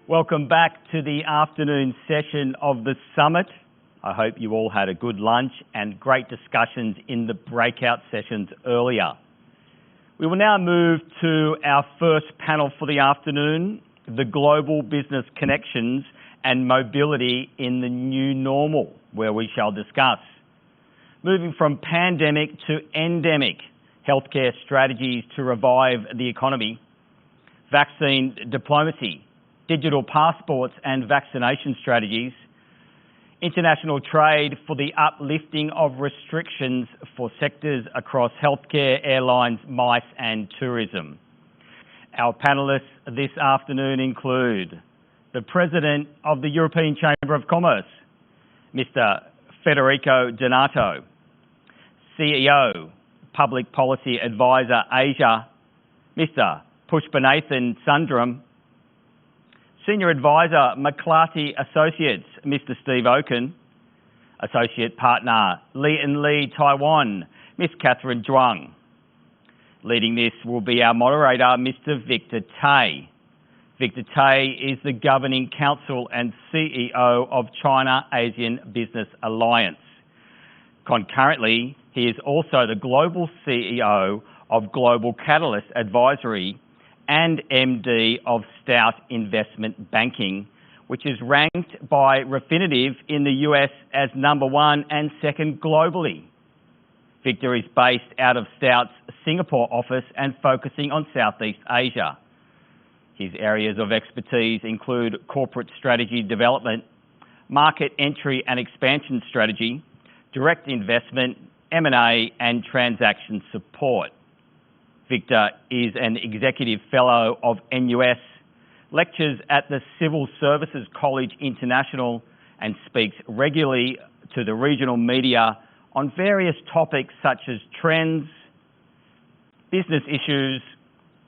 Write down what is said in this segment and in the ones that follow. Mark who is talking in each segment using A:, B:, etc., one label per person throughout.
A: Welcome back to the afternoon session of the summit. I hope you all had a good lunch and great discussions in the breakout sessions earlier. We will now move to our first panel for the afternoon, the Global Business Connections and Mobility in the New Normal, where we shall discuss moving from pandemic to endemic, healthcare strategies to revive the economy, vaccine diplomacy, digital passports and vaccination strategies, international trade for the uplifting of restrictions for sectors across healthcare, airlines, MICE and tourism. Our panellists this afternoon include the President of the European Chamber of Commerce, Mr. Federico Donato, CEO, Public Policy Advisor Asia, Mr. Pushpanathan Sundram, Senior Advisor McClarty Associates, Mr. Steve Oken, Associate Partner Lee & Lee Taiwan, Ms. Catherine Zhuang. Leading this will be our moderator, Mr. Victor Tay. Victor Tay is the Governing Council and CEO of China Asian Business Alliance. Concurrently, he is also the Global CEO of Global Catalyst Advisory and MD of Stout Investment Banking, which is ranked by Refinitiv in the US as #1 and 2nd globally. Victor is based out of Stout's Singapore office and focusing on Southeast Asia. His areas of expertise include corporate strategy development, market entry and expansion strategy, direct investment, M&A and transaction support. Victor is an Executive Fellow of NUS, lectures at the Civil Services College International and speaks regularly to the regional media on various topics such as trends, business issues,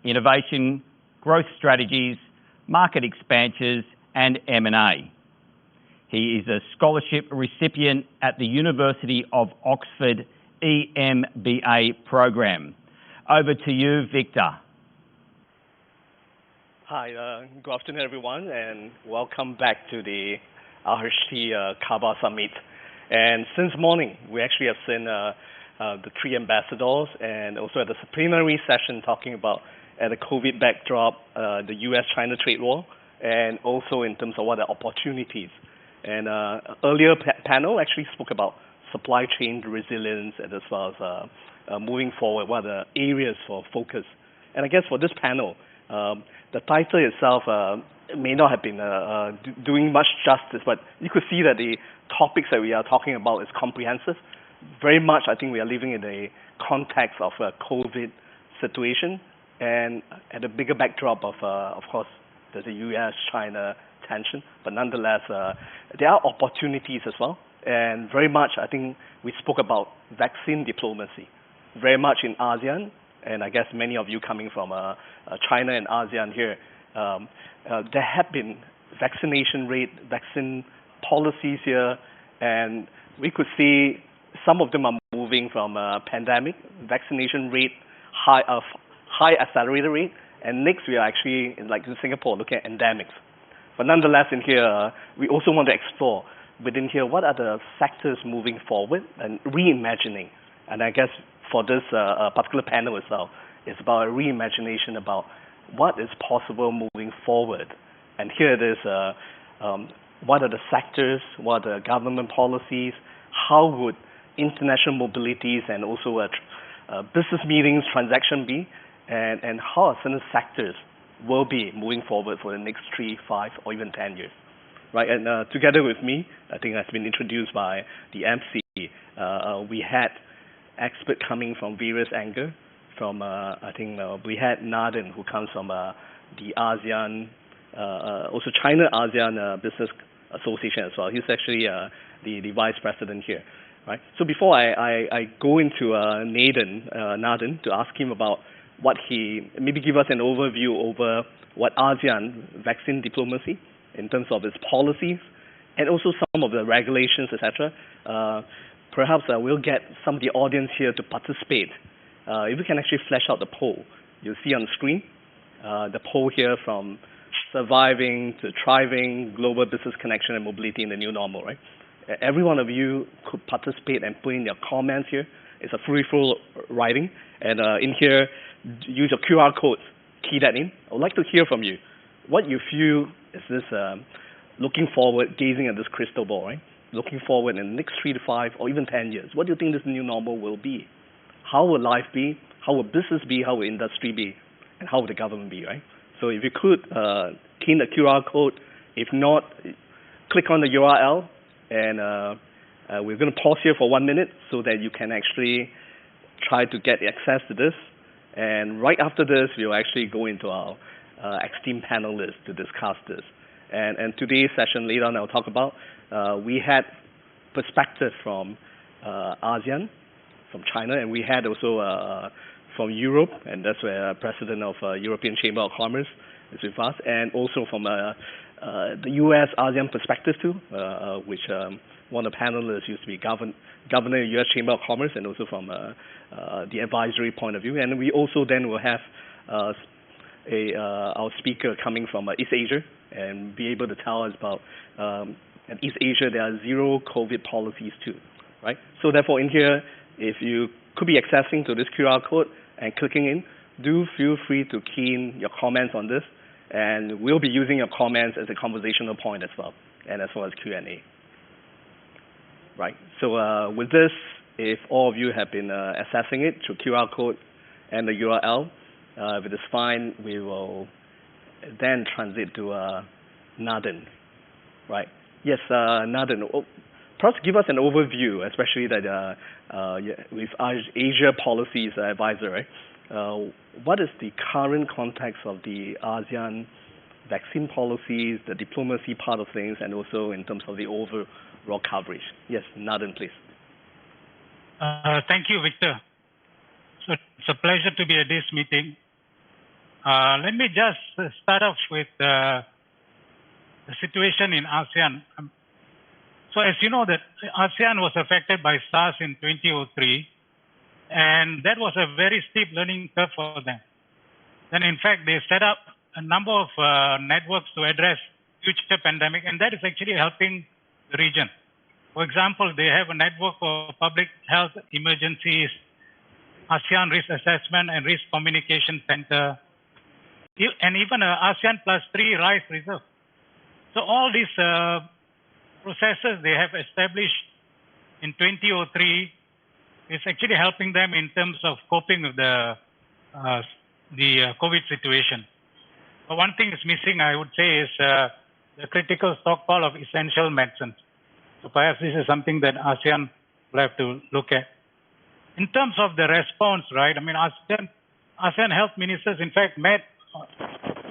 A: innovation, growth strategies, market expansions and M&A. He is a scholarship recipient at the University of Oxford EMBA program. Over to you, Victor.
B: Hi, good afternoon, everyone, and welcome back to the RHT Kaaba Summit. And since morning, we actually have seen the three ambassadors and also at the plenary session talking about at the COVID backdrop, the US-China trade war, and also in terms of what are opportunities. And earlier panel actually spoke about supply chain resilience and as well as moving forward, what are the areas for focus. And I guess for this panel, the title itself may not have been doing much justice, but you could see that the topics that we are talking about is comprehensive. Very much, I think we are living in a context of a COVID situation and at a bigger backdrop of course, there's a US-China tension, but nonetheless, there are opportunities as well. And very much, I think we spoke about vaccine diplomacy, very much in ASEAN, and I guess many of you coming from China and ASEAN here, there have been vaccination rate, vaccine policies here, and we could see some of them are moving from pandemic, vaccination rate, high accelerator rate, and next we are actually, like in Singapore, looking at endemics. But nonetheless, in here, we also want to explore within here, what are the sectors moving forward and reimagining. And I guess for this particular panel itself, it's about a reimagination about what is possible moving forward. And here it is, what are the sectors, what are the government policies, how would international mobilities and also business meetings, transaction be, and how are certain sectors will be moving forward for the next 3, 5, or even 10 years. Right, and together with me, I think that's been introduced by the MC, we had experts coming from various angles. From, I think we had Nathan, who comes from the ASEAN, also China ASEAN Business Association as well. He's actually the vice president here. Right. So before I go into Nathan to ask him about what he, maybe give us an overview over what ASEAN vaccine diplomacy, in terms of its policies, and also some of the regulations, etc. Perhaps we'll get some of the audience here to participate. If we can actually flesh out the poll, you'll see on the screen the poll here from surviving to thriving, global business connection and mobility in the new normal, right? Every one of you could participate and put in your comments here. It's a free-flow writing. And in here, use your QR code, key that in. I would like to hear from you. What you feel is this looking forward, gazing at this crystal ball, right? Looking forward in the next 3 to 5 or even 10 years. What do you think this new normal will be? How will life be? How will business be? How will industry be? And how will the government be, right? So if you could key in the QR code. If not, click on the URL. And we're going to pause here for 1 minute so that you can actually try to get access to this. And right after this, we'll actually go into our esteemed panelists to discuss this. And today's session, later on, I'll talk about, we had perspective from ASEAN, from China, and we had also from Europe, and that's where President of European Chamber of Commerce is with us, and also from the U.S. ASEAN perspective too, which one of the panelists used to be Governor of U.S. Chamber of Commerce, and also from the advisory point of view. And we also then will have our speaker coming from East Asia and be able to tell us about in East Asia there are zero COVID policies too, right? So therefore in here, if you could be accessing to this QR code and clicking in, do feel free to key in your comments on this, and we'll be using your comments as a conversational point as well, and as well as Q&A. Right, so with this, if all of you have been accessing it through QR code and the URL, if it is fine, we will then transit to Nathan. Right, yes, Nathan, perhaps give us an overview, especially that with Asia Policies Advisor, right? What is the current context of the ASEAN vaccine policies, the diplomacy part of things, and also in terms of the overall coverage? Yes, Nathan, please.
C: Thank you, Victor. So it's a pleasure to be at this meeting. Let me just start off with the situation in ASEAN. So as you know, that ASEAN was affected by SARS in 2003, and that was a very steep learning curve for them. Then in fact, they set up a number of networks to address future pandemic, and that is actually helping the region. For example, they have a network for public health emergencies, ASEAN Risk Assessment and Risk Communication Center, and even ASEAN +3 Rice Reserve. So all these processes they have established in 2003 is actually helping them in terms of coping with the COVID situation. But one thing is missing, I would say, is the critical stockpile of essential medicines. So perhaps this is something that ASEAN will have to look at. In terms of the response, right, I mean, ASEAN health ministers, in fact, met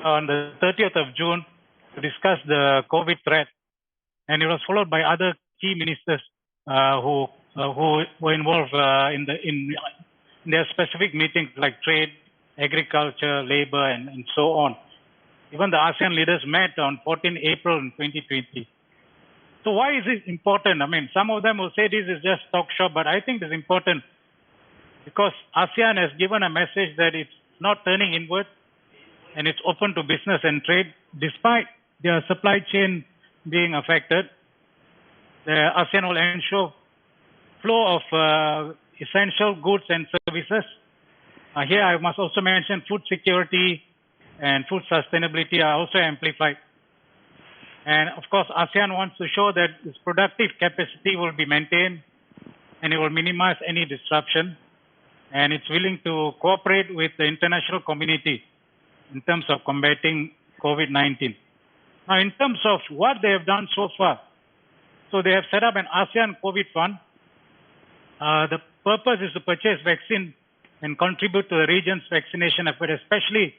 C: on the 30th of June to discuss the COVID threat. And it was followed by other key ministers who were involved in their specific meetings like trade, agriculture, labor, and so on. Even the ASEAN leaders met on 14 April in 2020. So why is this important? I mean, some of them will say this is just talk shop, but I think it's important because ASEAN has given a message that it's not turning inward and it's open to business and trade despite their supply chain being affected. The ASEAN will ensure flow of essential goods and services. Here I must also mention food security and food sustainability are also amplified. And of course, ASEAN wants to show that its productive capacity will be maintained and it will minimize any disruption. And it's willing to cooperate with the international community in terms of combating COVID-19. Now, in terms of what they have done so far, so they have set up an ASEAN COVID fund. The purpose is to purchase vaccine and contribute to the region's vaccination effort, especially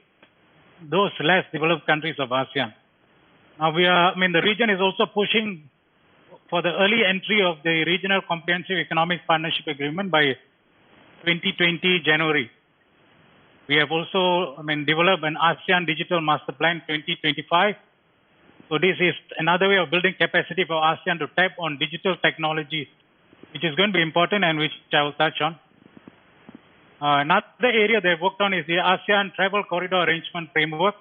C: those less developed countries of ASEAN. Now the region is also pushing for the early entry of the Regional Comprehensive Economic Partnership Agreement by 2020 January. We have also, developed an ASEAN Digital Master Plan 2025. So this is another way of building capacity for ASEAN to tap on digital technology, which is going to be important and which I will touch on. Another area they've worked on is the ASEAN Travel Corridor Arrangement Framework.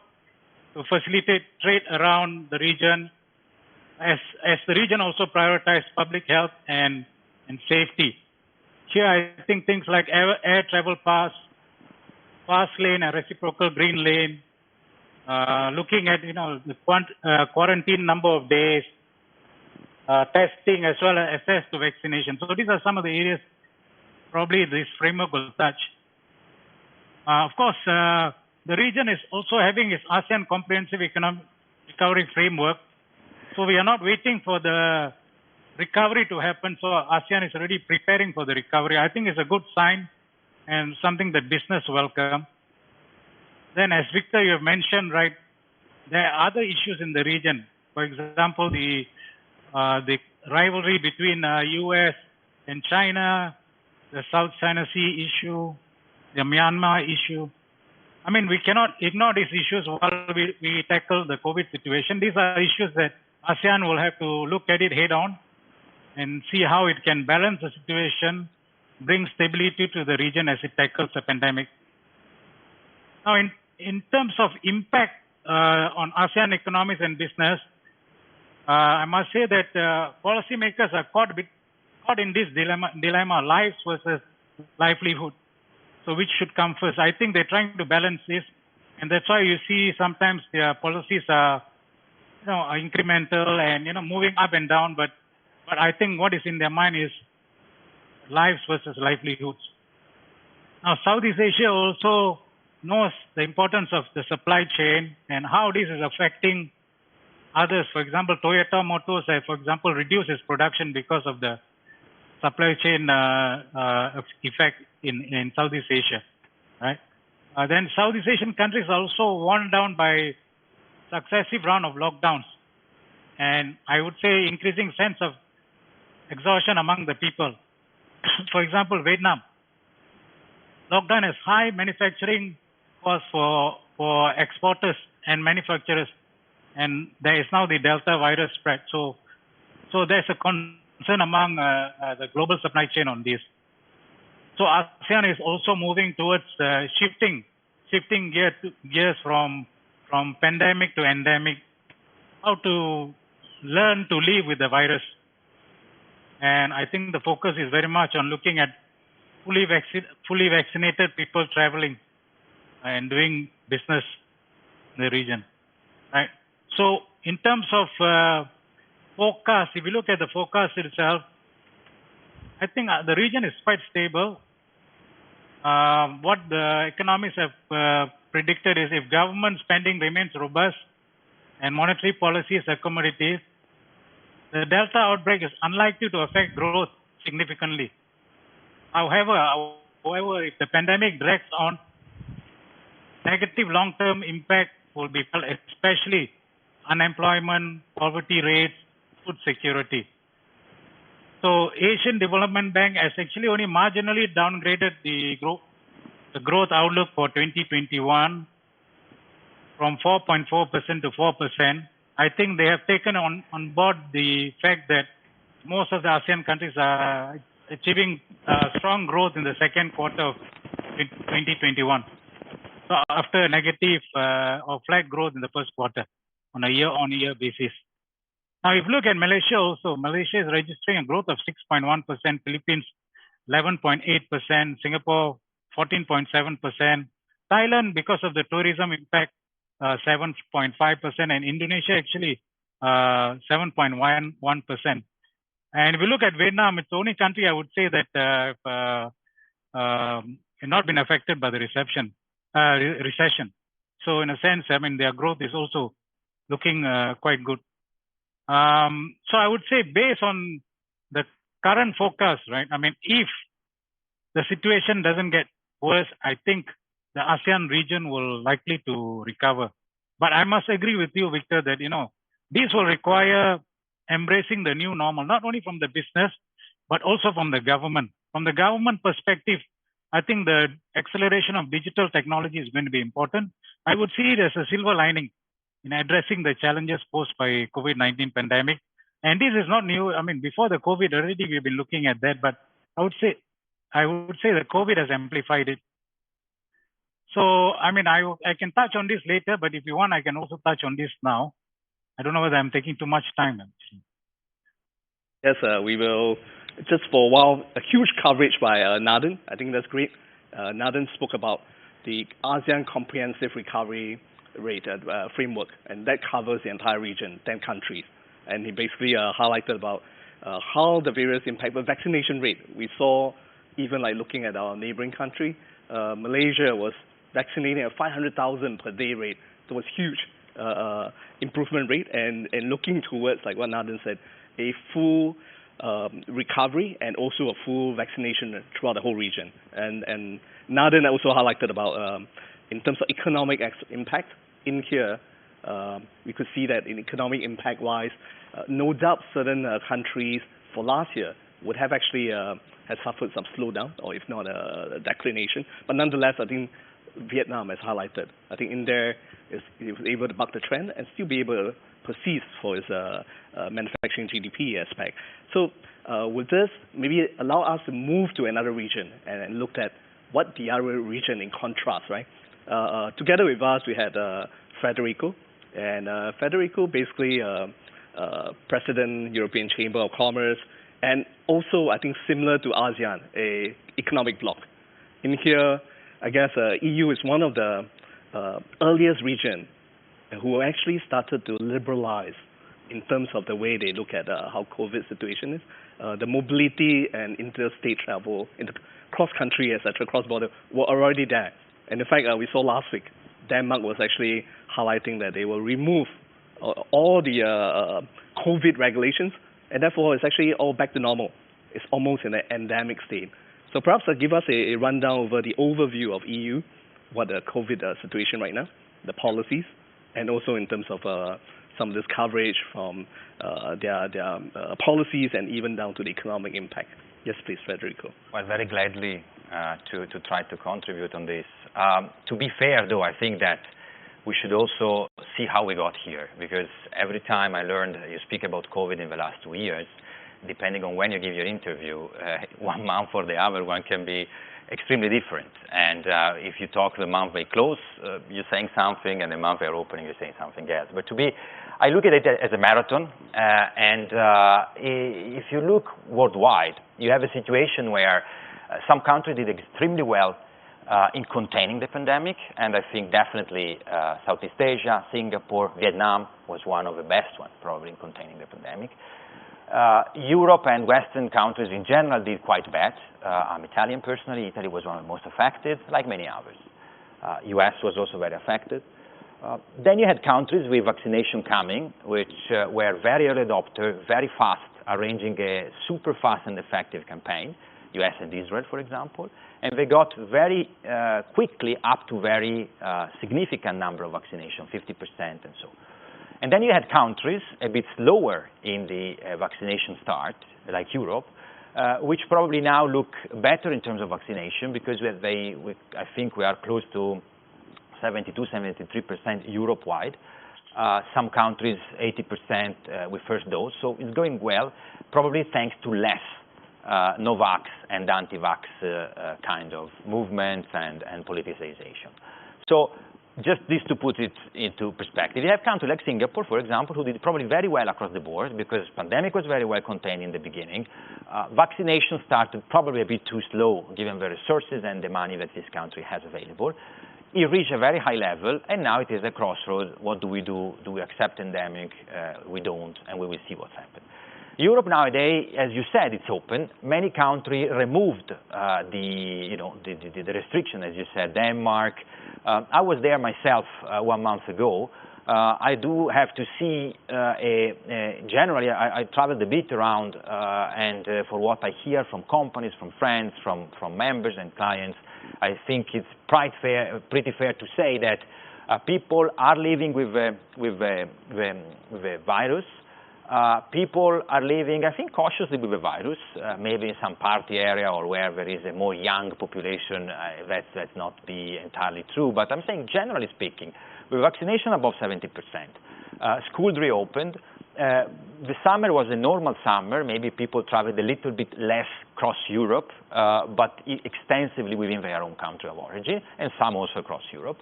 C: to facilitate trade around the region, as the region also prioritized public health and safety. Here, I think things like air travel pass, fast lane, and reciprocal green lane, looking at the quarantine number of days, testing as well as access to vaccination. So these are some of the areas probably this framework will touch. Of course, the region is also having its ASEAN Comprehensive Economic Recovery Framework. So we are not waiting for the recovery to happen. So ASEAN is already preparing for the recovery. I think it's a good sign and something that business welcome. Then, as Victor, you have mentioned, right, there are other issues in the region. For example, the rivalry between U.S. and China, the South China Sea issue, the Myanmar issue. I mean, we cannot ignore these issues while we tackle the COVID situation. These are issues that ASEAN will have to look at it head on and see how it can balance the situation, bring stability to the region as it tackles the pandemic. Now, in terms of impact on ASEAN economies and business, I must say that policymakers are caught in this dilemma, lives versus livelihood. So which should come first? I think they're trying to balance this, and that's why you see sometimes their policies are, are incremental and moving up and down. But I think what is in their mind is lives versus livelihoods. Now, Southeast Asia also knows the importance of the supply chain and how this is affecting others. For example, Toyota Motors, for example, reduced its production because of the supply chain effect in Southeast Asia, right? Then Southeast Asian countries are also worn down by successive round of lockdowns, and I would say increasing sense of exhaustion among the people. For example, Vietnam, lockdown has high manufacturing costs for exporters and manufacturers, and there is now the Delta virus spread. So there's a concern among the global supply chain on this. So ASEAN is also moving towards shifting gears from pandemic to endemic, how to learn to live with the virus. And I think the focus is very much on looking at fully vaccinated people traveling and doing business in the region, right? So in terms of forecast, if you look at the forecast itself, I think the region is quite stable. What the economists have predicted is if government spending remains robust and monetary policy is accommodative, the Delta outbreak is unlikely to affect growth significantly. However, if the pandemic drags on, negative long-term impact will be felt, especially unemployment, poverty rates, food security. So Asian Development Bank has actually only marginally downgraded the growth outlook for 2021 from 4.4% to 4%. I think they have taken on board the fact that most of the ASEAN countries are achieving strong growth in the second quarter of 2021. So after a negative or flat growth in the first quarter on a year-on-year basis. Now, if you look at Malaysia also, Malaysia is registering a growth of 6.1%, Philippines 11.8%, Singapore 14.7%, Thailand, because of the tourism impact, 7.5%, and Indonesia actually 7.11%. And if you look at Vietnam, it's the only country I would say that have not been affected by the recession. So in a sense, I mean, their growth is also looking quite good. So I would say based on the current forecast, right? I mean, if the situation doesn't get worse, I think the ASEAN region will likely to recover. But I must agree with you, Victor, that, this will require embracing the new normal, not only from the business, but also from the government. From the government perspective, I think the acceleration of digital technology is going to be important. I would see it as a silver lining in addressing the challenges posed by COVID-19 pandemic. And this is not new. I mean, before the COVID already, we've been looking at that, but I would say that COVID has amplified it. So, I mean, I can touch on this later, but if you want, I can also touch on this now. I don't know whether I'm taking too much time.
B: Yes, we will, just for a while, a huge coverage by Nathan. I think that's great. Nathan spoke about the ASEAN Comprehensive Recovery Rate framework, and that covers the entire region, 10 countries. And he basically highlighted about how the various impact, but vaccination rate. We saw, even like looking at our neighboring country, Malaysia was vaccinating at 500,000 per day rate. So it was huge improvement rate, and looking towards, like what Nathan said, a full recovery and also a full vaccination throughout the whole region. And Nathan also highlighted about in terms of economic impact in here, we could see that in economic impact wise, no doubt certain countries for last year would have actually has suffered some slowdown, or if not a declination. But nonetheless, I think Vietnam has highlighted. I think in there it was able to buck the trend and still be able to persist for its manufacturing GDP aspect. So with this, maybe allow us to move to another region and look at what the other region in contrast, right? Together with us, we had Federico, and Federico basically President, European Chamber of Commerce, and also I think similar to ASEAN, a economic bloc. In here, I guess EU is one of the earliest region who actually started to liberalize in terms of the way they look at how COVID situation is. The mobility and interstate travel, cross-country, etc., cross-border, were already there. And in fact, we saw last week, Denmark was actually highlighting that they will remove all the COVID regulations, and therefore it's actually all back to normal. It's almost in an endemic state. So perhaps give us a rundown over the overview of EU, what the COVID situation right now, the policies, and also in terms of some of this coverage from their policies and even down to the economic impact. Yes, please, Federico.
D: Well, very gladly to try to contribute on this. To be fair, though, I think that we should also see how we got here, because every time I learned you speak about COVID in the last 2 years, depending on when you give your interview, 1 month or the other one can be extremely different. And if you talk the month they close, you're saying something, and the month they're opening, you're saying something else. But I look at it as a marathon, and if you look worldwide, you have a situation where some countries did extremely well in containing the pandemic, and I think definitely Southeast Asia, Singapore, Vietnam was one of the best ones probably in containing the pandemic. Europe and Western countries in general did quite bad. I'm Italian personally. Italy was one of the most affected, like many others. US was also very affected. Then you had countries with vaccination coming, which were very early adopter, very fast, arranging a super fast and effective campaign, US and Israel, for example. And they got very quickly up to very significant number of vaccination, 50% and so. And then you had countries a bit slower in the vaccination start, like Europe, which probably now look better in terms of vaccination, because I think we are close to 72, 73% Europe-wide. Some countries 80% with first dose, so it's going well, probably thanks to less no-vax and anti-vax kind of movements and politicization. So just this to put it into perspective. You have countries like Singapore, for example, who did probably very well across the board because pandemic was very well contained in the beginning. Vaccination started probably a bit too slow given the resources and the money that this country has available. It reached a very high level, and now it is a crossroads. What do we do? Do we accept endemic? We don't, and we will see what's happened. Europe nowadays, as you said, it's open. Many countries removed the restriction, as you said. Denmark. I was there myself 1 month ago. I do have to see. Generally, I traveled a bit around, and for what I hear from companies, from friends, from members and clients, I think it's pretty fair to say that people are living with the virus. People are living, I think, cautiously with the virus, maybe in some party area or where there is a more young population, that's not be entirely true. But I'm saying, generally speaking, with vaccination above 70%, schools reopened, the summer was a normal summer. Maybe people traveled a little bit less across Europe, but extensively within their own country of origin, and some also across Europe.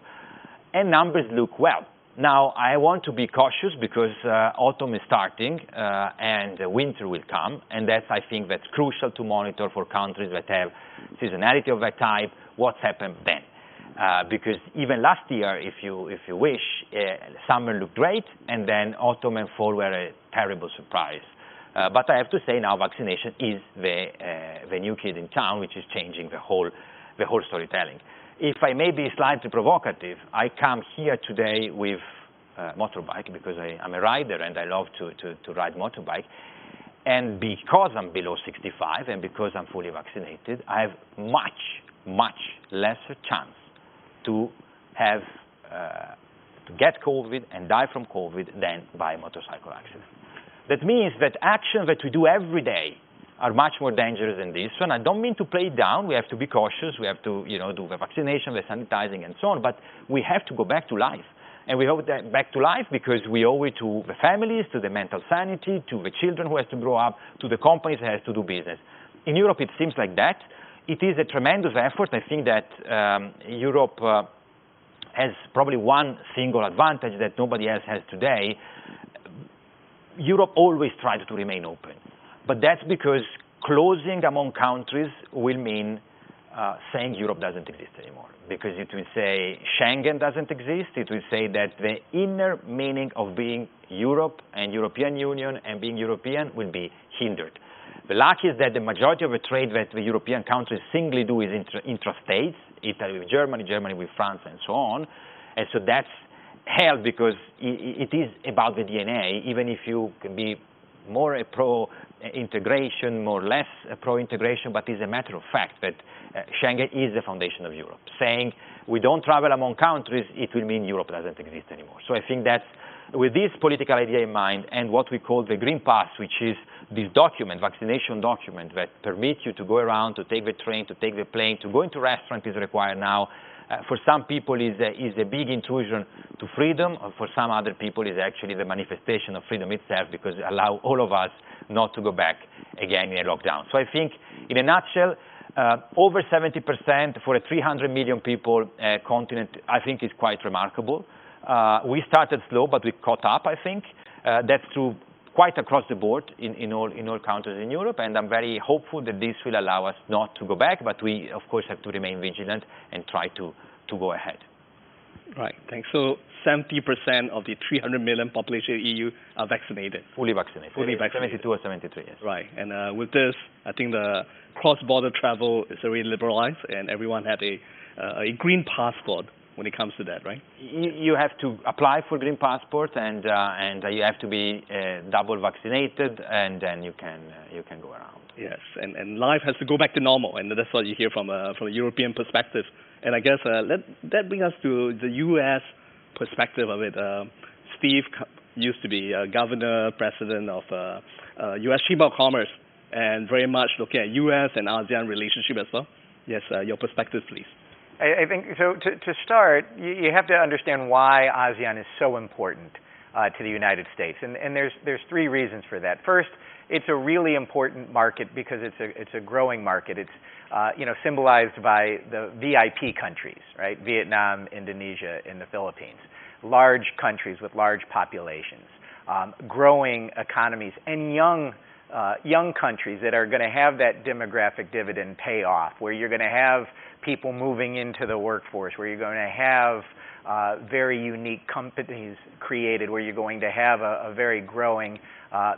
D: And numbers look well. Now, I want to be cautious because autumn is starting and winter will come, and I think that's crucial to monitor for countries that have seasonality of that type, what's happened then. Because even last year, if you wish, summer looked great, and then autumn and fall were a terrible surprise. But I have to say now vaccination is the new kid in town, which is changing the whole storytelling. If I may be slightly provocative, I come here today with a motorbike because I'm a rider and I love to ride motorbike. And because I'm below 65 and because I'm fully vaccinated, I have much lesser chance to have to get COVID and die from COVID than by a motorcycle accident. That means that actions that we do every day are much more dangerous than this one. I don't mean to play it down. We have to be cautious. We have to, do the vaccination, the sanitizing, and so on. But we have to go back to life. And we hope that back to life because we owe it to the families, to the mental sanity, to the children who have to grow up, to the companies that have to do business. In Europe, it seems like that. It is a tremendous effort. I think that Europe has probably one single advantage that nobody else has today. Europe always tried to remain open. But that's because closing among countries will mean saying Europe doesn't exist anymore. Because it will say Schengen doesn't exist. It will say that the inner meaning of being Europe and European Union and being European will be hindered. The luck is that the majority of the trade that the European countries singly do is intra-states, Italy with Germany, Germany with France, and so on. And so that's held because it is about the DNA, even if you can be more a pro-integration, more or less a pro-integration, but it's a matter of fact that Schengen is the foundation of Europe. Saying we don't travel among countries, it will mean Europe doesn't exist anymore. So I think that's, with this political idea in mind and what we call the Green Pass, which is this document, vaccination document, that permits you to go around, to take the train, to take the plane, to go into restaurant is required now. For some people is a big intrusion to freedom. For some other people is actually the manifestation of freedom itself because it allows all of us not to go back again in a lockdown. So I think, in a nutshell, over 70% for a 300 million people continent, I think is quite remarkable. We started slow, but we caught up, I think. That's true quite across the board in all countries in Europe, and I'm very hopeful that this will allow us not to go back, but we, of course, have to remain vigilant and try to go ahead.
B: Right, thanks. So 70% of the 300 million population of EU are vaccinated.
D: Fully vaccinated. 72 or 73, yes.
B: Right, and with this, I think the cross-border travel is already liberalized, and everyone had a green passport when it comes to that, right?
D: You have to apply for green passport, and you have to be double vaccinated, and then you can go around.
B: Yes, and life has to go back to normal, and that's what you hear from a European perspective. And I guess that brings us to the U.S. perspective of it. Steve used to be governor, president of U.S. Chamber of Commerce, and very much looking at U.S. and ASEAN relationship as well. Yes, your perspective, please.
E: I think so. To start, you have to understand why ASEAN is so important to the United States, and there's three reasons for that. First, it's a really important market because it's a growing market. It's symbolized by the VIP countries, right? Vietnam, Indonesia, and the Philippines. Large countries with large populations, growing economies, and young countries that are going to have that demographic dividend pay off, where you're going to have people moving into the workforce, where you're going to have very unique companies created, where you're going to have a very growing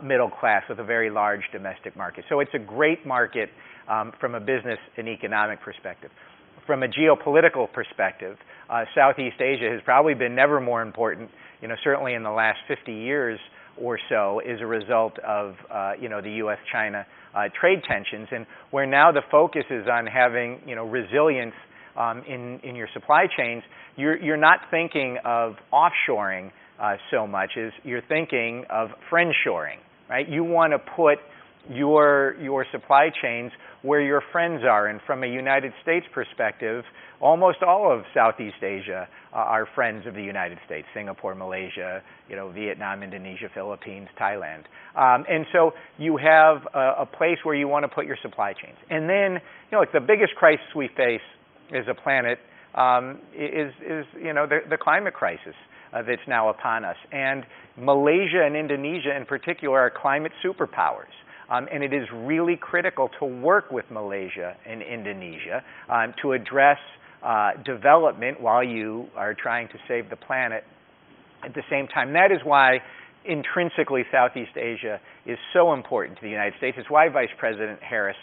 E: middle class with a very large domestic market. So it's a great market from a business and economic perspective. From a geopolitical perspective, Southeast Asia has probably been never more important, certainly in the last 50 years or so, as a result of the U.S.-China trade tensions, and where now the focus is on having resilience in your supply chains. You're not thinking of offshoring so much as you're thinking of friendshoring, right? You want to put your supply chains where your friends are. And from a United States perspective, almost all of Southeast Asia are friends of the United States: Singapore, Malaysia, Vietnam, Indonesia, Philippines, Thailand. And so you have a place where you want to put your supply chains. And then, the biggest crisis we face as a planet is the climate crisis that's now upon us. And Malaysia and Indonesia in particular are climate superpowers. And it is really critical to work with Malaysia and Indonesia to address development while you are trying to save the planet at the same time. That is why intrinsically Southeast Asia is so important to the United States. It's why Vice President Harris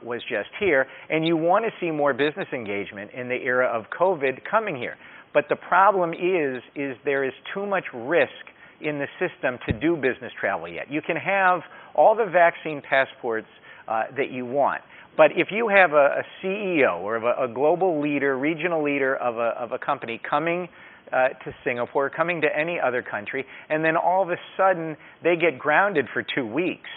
E: was just here. And you want to see more business engagement in the era of COVID coming here. But the problem is there is too much risk in the system to do business travel yet. You can have all the vaccine passports that you want, but if you have a CEO or a global leader, regional leader of a company coming to Singapore, coming to any other country, and then all of a sudden they get grounded for 2 weeks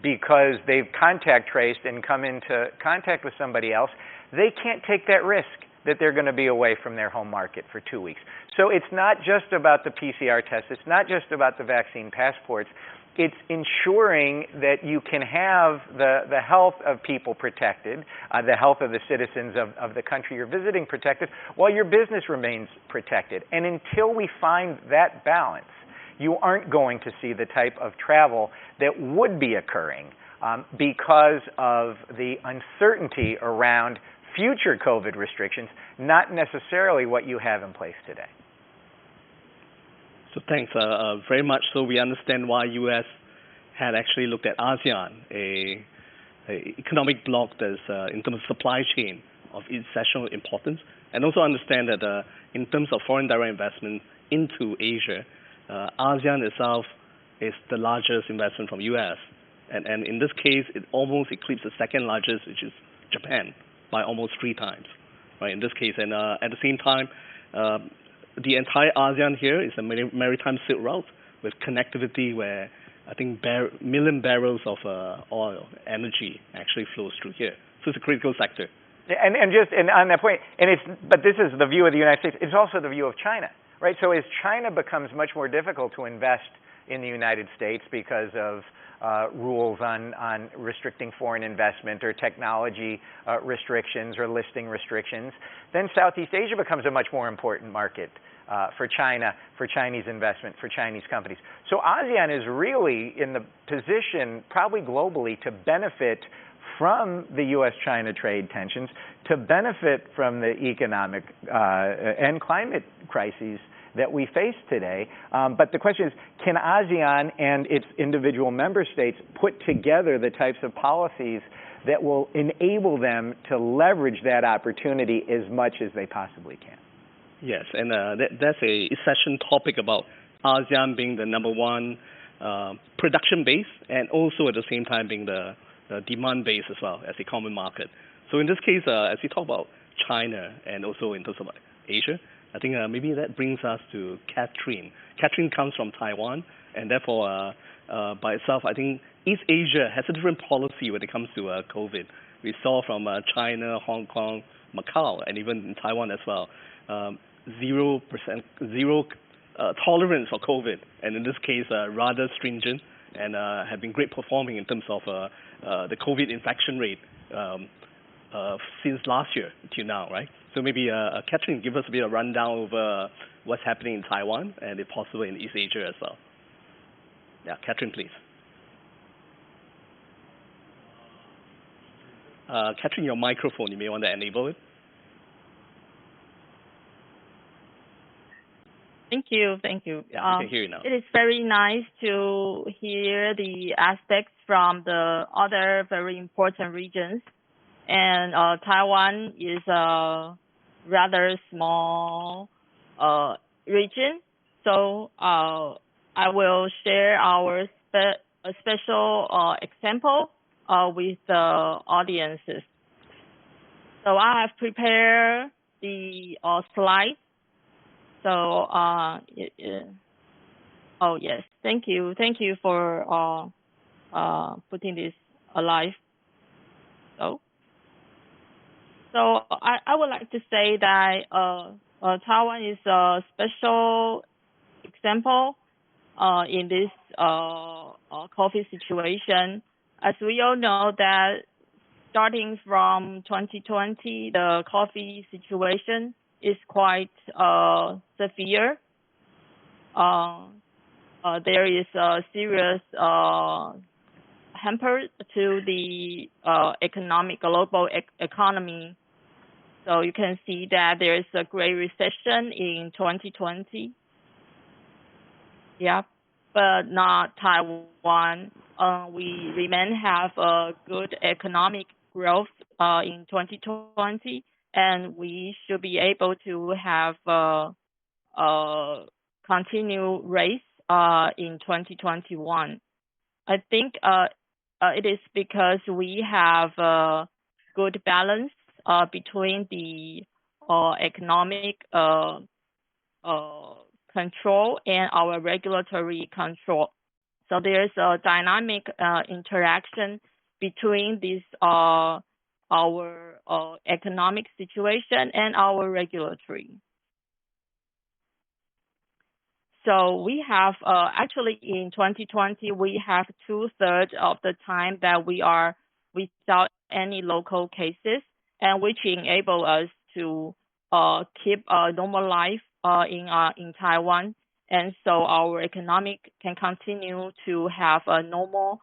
E: because they've contact traced and come into contact with somebody else, they can't take that risk that they're going to be away from their home market for 2 weeks. So it's not just about the PCR test. It's not just about the vaccine passports. It's ensuring that you can have the health of people protected, the health of the citizens of the country you're visiting protected, while your business remains protected. And until we find that balance, you aren't going to see the type of travel that would be occurring because of the uncertainty around future COVID restrictions, not necessarily what you have in place today.
B: So thanks very much. So we understand why U.S. had actually looked at ASEAN, a economic bloc that's in terms of supply chain of essential importance, and also understand that in terms of foreign direct investment into Asia, ASEAN itself is the largest investment from U.S. And in this case, it almost eclipses the second largest, which is Japan, by almost 3 times, right? In this case, and at the same time, the entire ASEAN here is a maritime silk route with connectivity where I think million barrels of oil, energy actually flows through here. So it's a critical sector.
E: Yeah, and on that point, but this is the view of the United States. It's also the view of China, right? So as China becomes much more difficult to invest in the United States because of rules on restricting foreign investment or technology restrictions or listing restrictions, then Southeast Asia becomes a much more important market for China, for Chinese investment, for Chinese companies. So ASEAN is really in the position, probably globally, to benefit from the U.S.-China trade tensions, to benefit from the economic and climate crises that we face today. But the question is, can ASEAN and its individual member states put together the types of policies that will enable them to leverage that opportunity as much as they possibly can?
B: Yes, and that's a session topic about ASEAN being the number one production base and also at the same time being the demand base as well as a common market. So in this case, as we talk about China and also in terms of Asia, I think maybe that brings us to Catherine. Catherine comes from Taiwan, and therefore, by itself, I think East Asia has a different policy when it comes to COVID. We saw from China, Hong Kong, Macau, and even in Taiwan as well, 0% tolerance for COVID, and in this case, rather stringent, and have been great performing in terms of the COVID infection rate since last year till now, right? So maybe Catherine, give us a bit of a rundown of what's happening in Taiwan and if possible in East Asia as well. Yeah, Catherine, please. Catherine, your microphone, you may want to enable it.
F: Thank you.
B: Yeah, we can hear you now.
F: It is very nice to hear the aspects from the other very important regions. And Taiwan is a rather small region. So I will share our special example with the audiences. So I have prepared the slides. So, oh yes, thank you for putting this alive. So I would like to say that Taiwan is a special example in this COVID situation. As we all know that starting from 2020, the COVID situation is quite severe. There is a serious hamper to the global economy. So you can see that there is a great recession in 2020. Yeah, but not Taiwan. We remain have a good economic growth in 2020, and we should be able to have continue raise in 2021. I think it is because we have a good balance between the economic control and our regulatory control. So there's a dynamic interaction between this our economic situation and our regulatory. So we have actually in 2020 we have 2/3 of the time that we are without any local cases, and which enable us to keep a normal life in Taiwan, and so our economic can continue to have a normal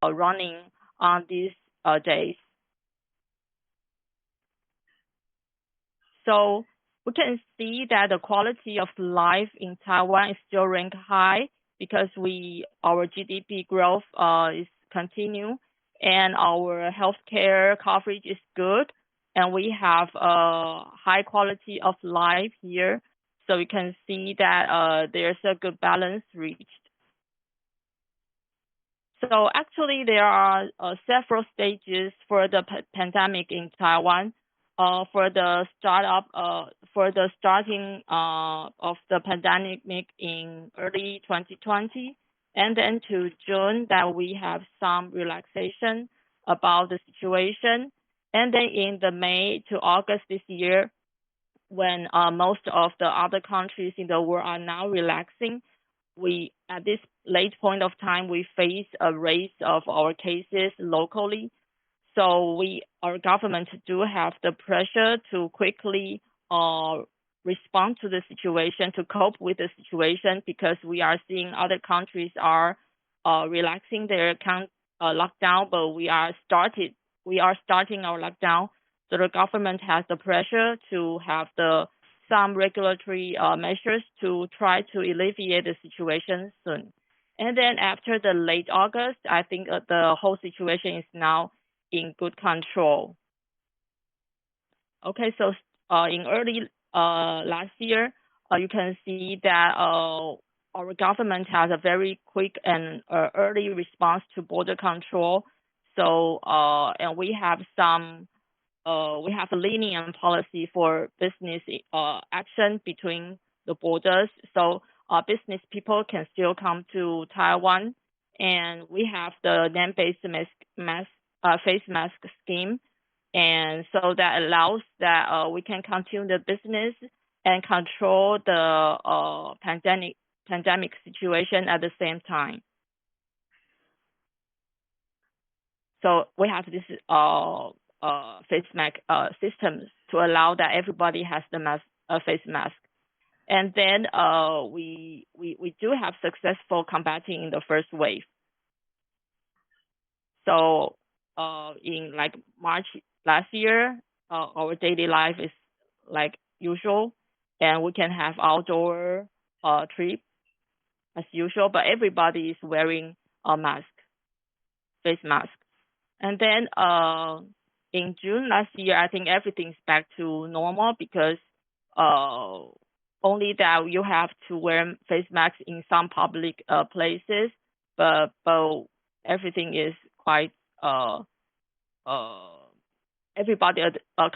F: running on these days. So we can see that the quality of life in Taiwan is still ranked high because our GDP growth is continue, and our healthcare coverage is good, and we have a high quality of life here. So we can see that there's a good balance reached. So actually, there are several stages for the pandemic in Taiwan. For the starting of the pandemic in early 2020, and then to June that we have some relaxation about the situation, and then in the May to August this year, when most of the other countries in the world are now relaxing, we at this late point of time we face a raise of our cases locally. So our government do have the pressure to quickly respond to the situation, to cope with the situation, because we are seeing other countries are relaxing their lockdown, but we are starting our lockdown. So the government has the pressure to have some regulatory measures to try to alleviate the situation soon. And then after the late August, I think the whole situation is now in good control. Okay, so in early last year, you can see that our government has a very quick and early response to border control. So and we have a lenient policy for business action between the borders. So business people can still come to Taiwan, and we have the name-based face mask scheme, and so that allows that we can continue the business and control the pandemic situation at the same time. So we have this face mask systems to allow that everybody has the face mask, and then we do have successful combating in the first wave. So in like March last year, our daily life is like usual, and we can have outdoor trip as usual, but everybody is wearing a mask, face mask. And then in June last year, I think everything's back to normal, because only that you have to wear face masks in some public places, but everything is quite everybody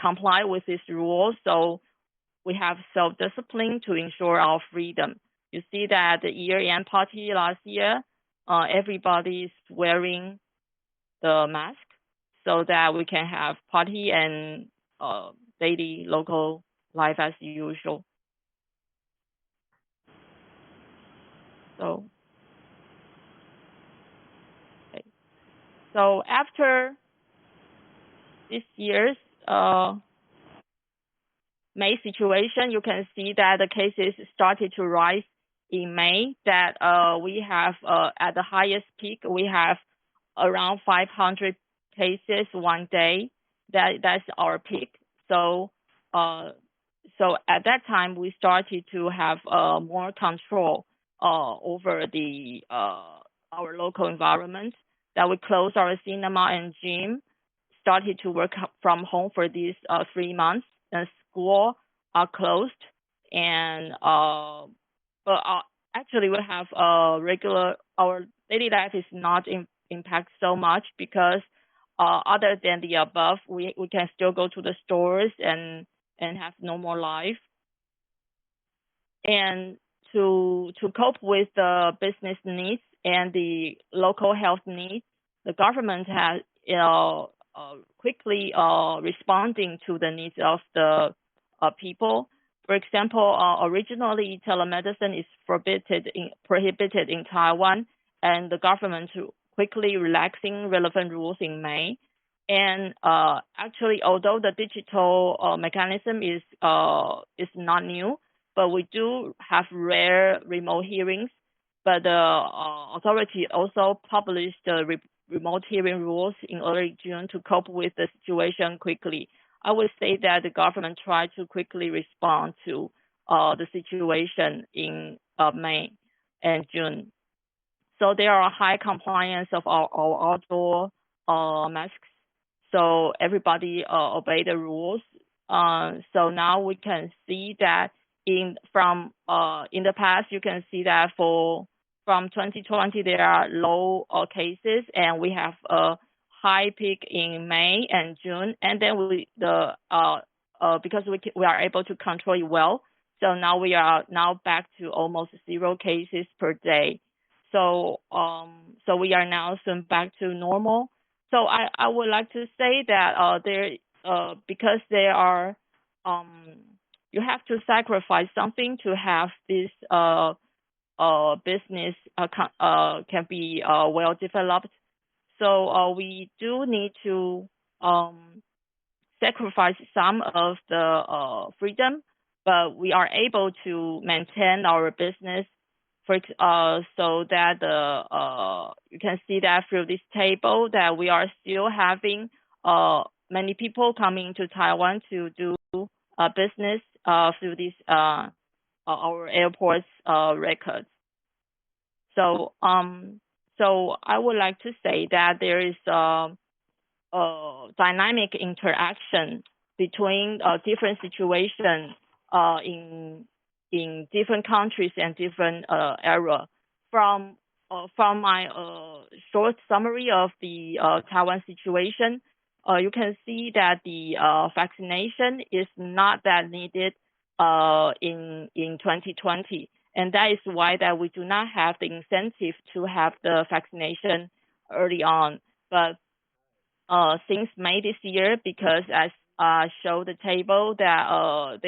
F: comply with this rule. So we have self-discipline to ensure our freedom. You see that the year-end party last year, everybody is wearing the mask so that we can have party and daily local life as usual. So, okay. So after this year's May situation, you can see that the cases started to rise in May. That we have at the highest peak, we have around 500 cases one day. That's our peak. So so at that time, we started to have more control over the our local environment. That we closed our cinema and gym, started to work from home for these 3 months, and school are closed. And but actually, we have our daily life is not impact so much because other than the above, we can still go to the stores and have normal life. And to cope with the business needs and the local health needs, the government has quickly responding to the needs of the people. For example, originally telemedicine is prohibited in Taiwan, and the government quickly relaxing relevant rules in May. And actually, although the digital mechanism is not new, but we do have rare remote hearings. But the authority also published the remote hearing rules in early June to cope with the situation quickly. I would say that the government tried to quickly respond to the situation in May and June. So there are high compliance of our outdoor masks. So everybody obey the rules. So now we can see that in the past, you can see that from 2020 there are low cases, and we have a high peak in May and June, and then because we are able to control it well, so now we are back to almost 0 cases per day. So so we are now soon back to normal. So I would like to say that because there are you have to sacrifice something to have this business can be well developed. So we do need to sacrifice some of the freedom, but we are able to maintain our business. So that you can see that through this table that we are still having many people coming to Taiwan to do business through this our airport's records. So so I would like to say that there is dynamic interaction between different situations in different countries and different era. From my short summary of the Taiwan situation, you can see that the vaccination is not that needed in 2020, and that is why that we do not have the incentive to have the vaccination early on. But since May this year, because as show the table that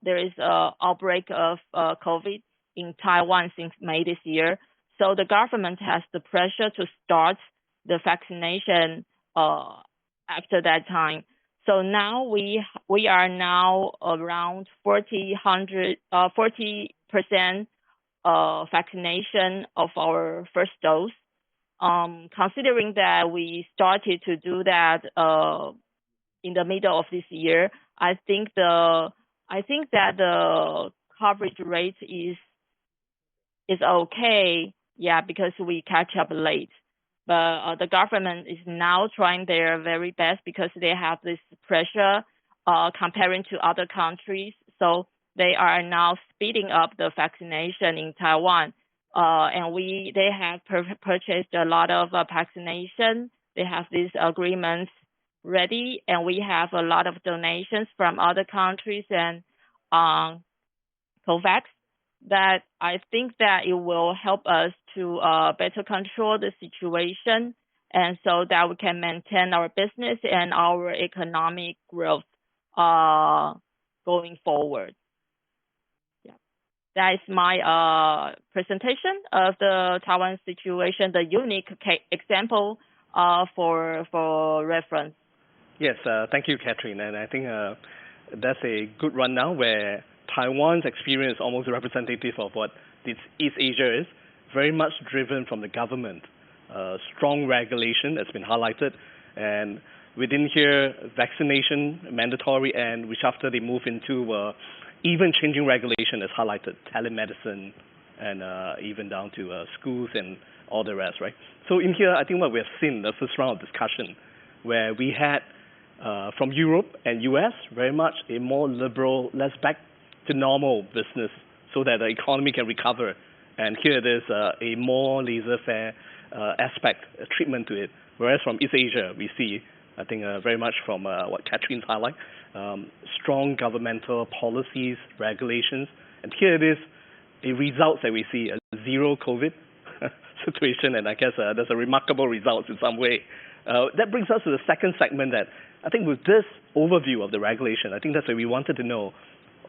F: there is an outbreak of COVID in Taiwan since May this year, so the government has the pressure to start the vaccination after that time. So now we are now around 40% vaccination of our first dose. Considering that we started to do that in the middle of this year, I think that the coverage rate is okay. Yeah, because we catch up late. But the government is now trying their very best because they have this pressure comparing to other countries. So they are now speeding up the vaccination in Taiwan. And they have purchased a lot of vaccination. They have these agreements ready, and we have a lot of donations from other countries and COVAX. That I think that it will help us to better control the situation and so that we can maintain our business and our economic growth going forward. Yeah, that is my presentation of the Taiwan situation, the unique example for reference.
B: Yes, thank you, Catherine. And I think that's a good rundown where Taiwan's experience is almost representative of what East Asia is, very much driven from the government. Strong regulation has been highlighted, and within here, vaccination mandatory, and which after they move into even changing regulation as highlighted, telemedicine, and even down to schools and all the rest, right? So in here, I think what we have seen the first round of discussion, where we had from Europe and US very much a more liberal, let's back to normal business so that the economy can recover. And here there's a more laissez-faire aspect, treatment to it. Whereas from East Asia, we see, I think very much from what Catherine's highlight, strong governmental policies, regulations. And here it is, a result that we see, a zero COVID situation, and I guess that's a remarkable result in some way. That brings us to the second segment that I think with this overview of the regulation, I think that's why we wanted to know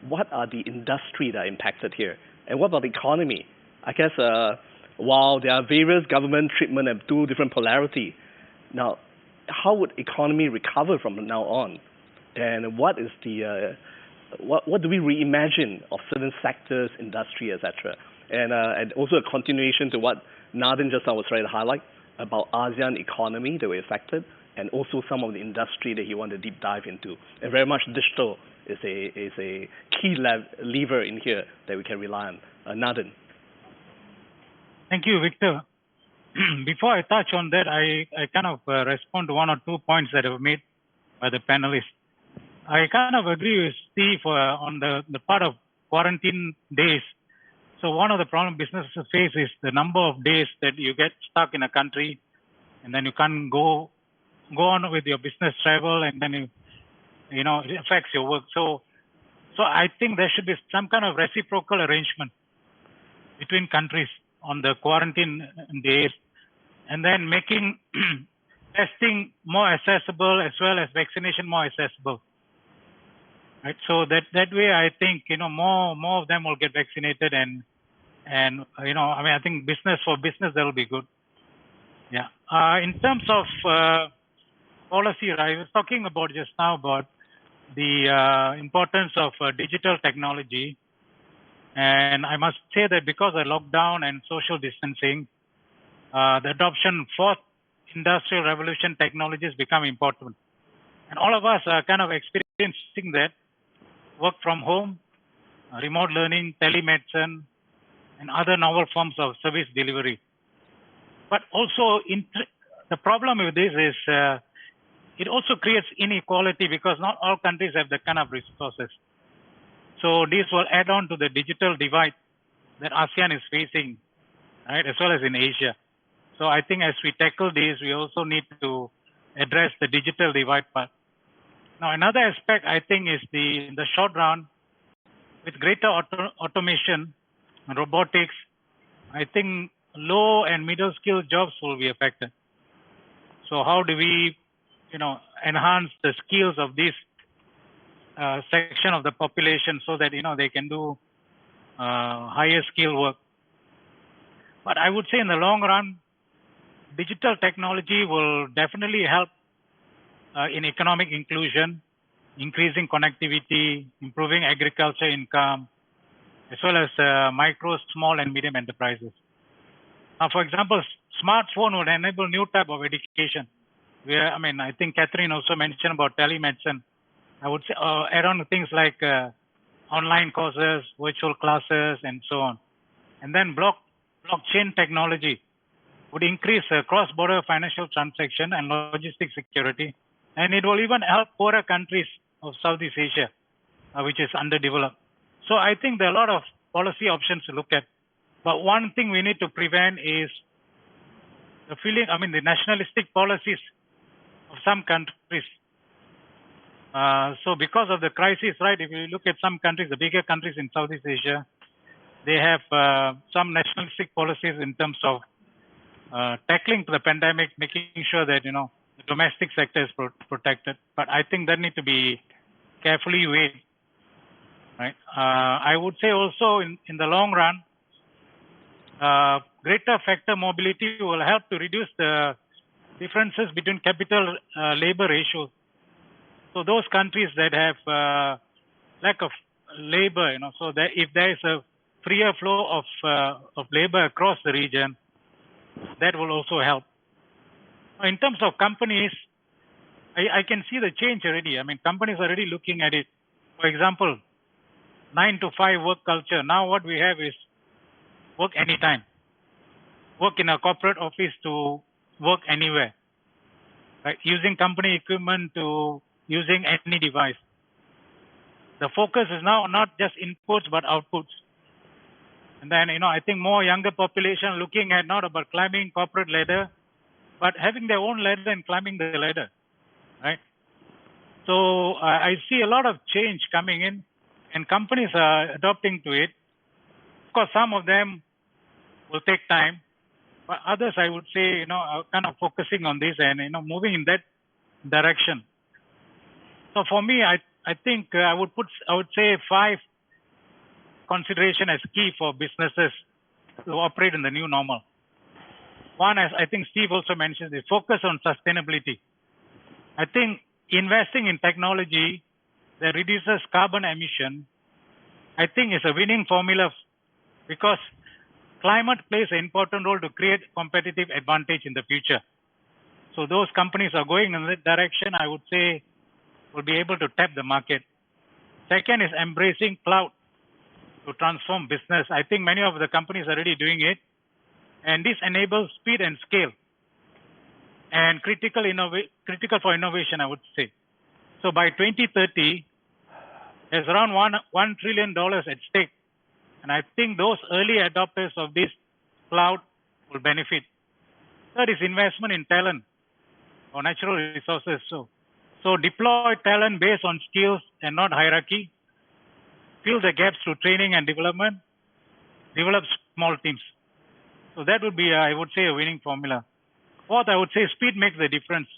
B: what are the industry that are impacted here, and what about the economy? I guess while there are various government treatment and two different polarity, now how would economy recover from now on, and what is the what do we reimagine of certain sectors, industry, etc., and also a continuation to what Nathan just now was trying to highlight about ASEAN economy that were affected, and also some of the industry that he wanted to deep dive into. And very much digital is a key lever in here that we can rely on. Nathan.
C: Thank you, Victor. Before I touch on that, I kind of respond to one or 2 points that were made by the panelists. I kind of agree with Steve on the part of quarantine days. So one of the problems businesses face is the number of days that you get stuck in a country, and then you can't go on with your business travel, and then it affects your work. So I think there should be some kind of reciprocal arrangement between countries on the quarantine days, and then making testing more accessible as well as vaccination more accessible. Right. So that way, I think more of them will get vaccinated, and I think business that will be good. Yeah. In terms of policy, I was talking about just now about the importance of digital technology, and I must say that because of lockdown and social distancing, the adoption of fourth industrial revolution technologies become important, and all of us are kind of experiencing that. Work from home, remote learning, telemedicine, and other novel forms of service delivery. But also, the problem with this is it also creates inequality because not all countries have the kind of resources. So this will add on to the digital divide that ASEAN is facing, right, as well as in Asia. So I think as we tackle this, we also need to address the digital divide part. Now, another aspect I think is in the short run, with greater automation and robotics, I think low and middle skill jobs will be affected. So how do we, enhance the skills of this section of the population so that they can do higher skill work? But I would say in the long run, digital technology will definitely help in economic inclusion, increasing connectivity, improving agriculture income, as well as micro, small, and medium enterprises. Now, for example, smartphone would enable new type of education. I think Catherine also mentioned about telemedicine. I would say add on things like online courses, virtual classes, and so on. And then blockchain technology would increase cross-border financial transaction and logistic security. And it will even help poorer countries of Southeast Asia, which is underdeveloped. So I think there are a lot of policy options to look at. But one thing we need to prevent is the nationalistic policies of some countries. So because of the crisis, right, if you look at some countries, the bigger countries in Southeast Asia, they have some nationalistic policies in terms of tackling the pandemic, making sure that, the domestic sector is protected. But I think that needs to be carefully weighed, right? I would say also in the long run, greater factor mobility will help to reduce the differences between capital labor ratios. So those countries that have lack of labor, so that if there is a freer flow of labor across the region, that will also help. In terms of companies, I can see the change already. I mean, companies are already looking at it. For example, 9 to 5 work culture. Now what we have is work anytime. Work in a corporate office to work anywhere. Right? Using company equipment to using any device. The focus is now not just inputs but outputs. And then, I think more younger population looking at not about climbing corporate ladder, but having their own ladder and climbing the ladder, right? So I see a lot of change coming in, and companies are adopting to it. Of course, some of them will take time, but others, I would say, are kind of focusing on this and, moving in that direction. So for me, I think I would say 5 consideration as key for businesses to operate in the new normal. One, as I think Steve also mentioned, is focus on sustainability. I think investing in technology that reduces carbon emission, I think is a winning formula because climate plays an important role to create competitive advantage in the future. So those companies are going in that direction, I would say, will be able to tap the market. Second is embracing cloud to transform business. I think many of the companies are already doing it. And this enables speed and scale and critical for innovation, I would say. So by 2030, there's around $1 trillion at stake. And I think those early adopters of this cloud will benefit. Third is investment in talent or natural resources. So deploy talent based on skills and not hierarchy. Fill the gaps through training and development. Develop small teams. So that would be, I would say, a winning formula. Fourth, I would say speed makes the difference.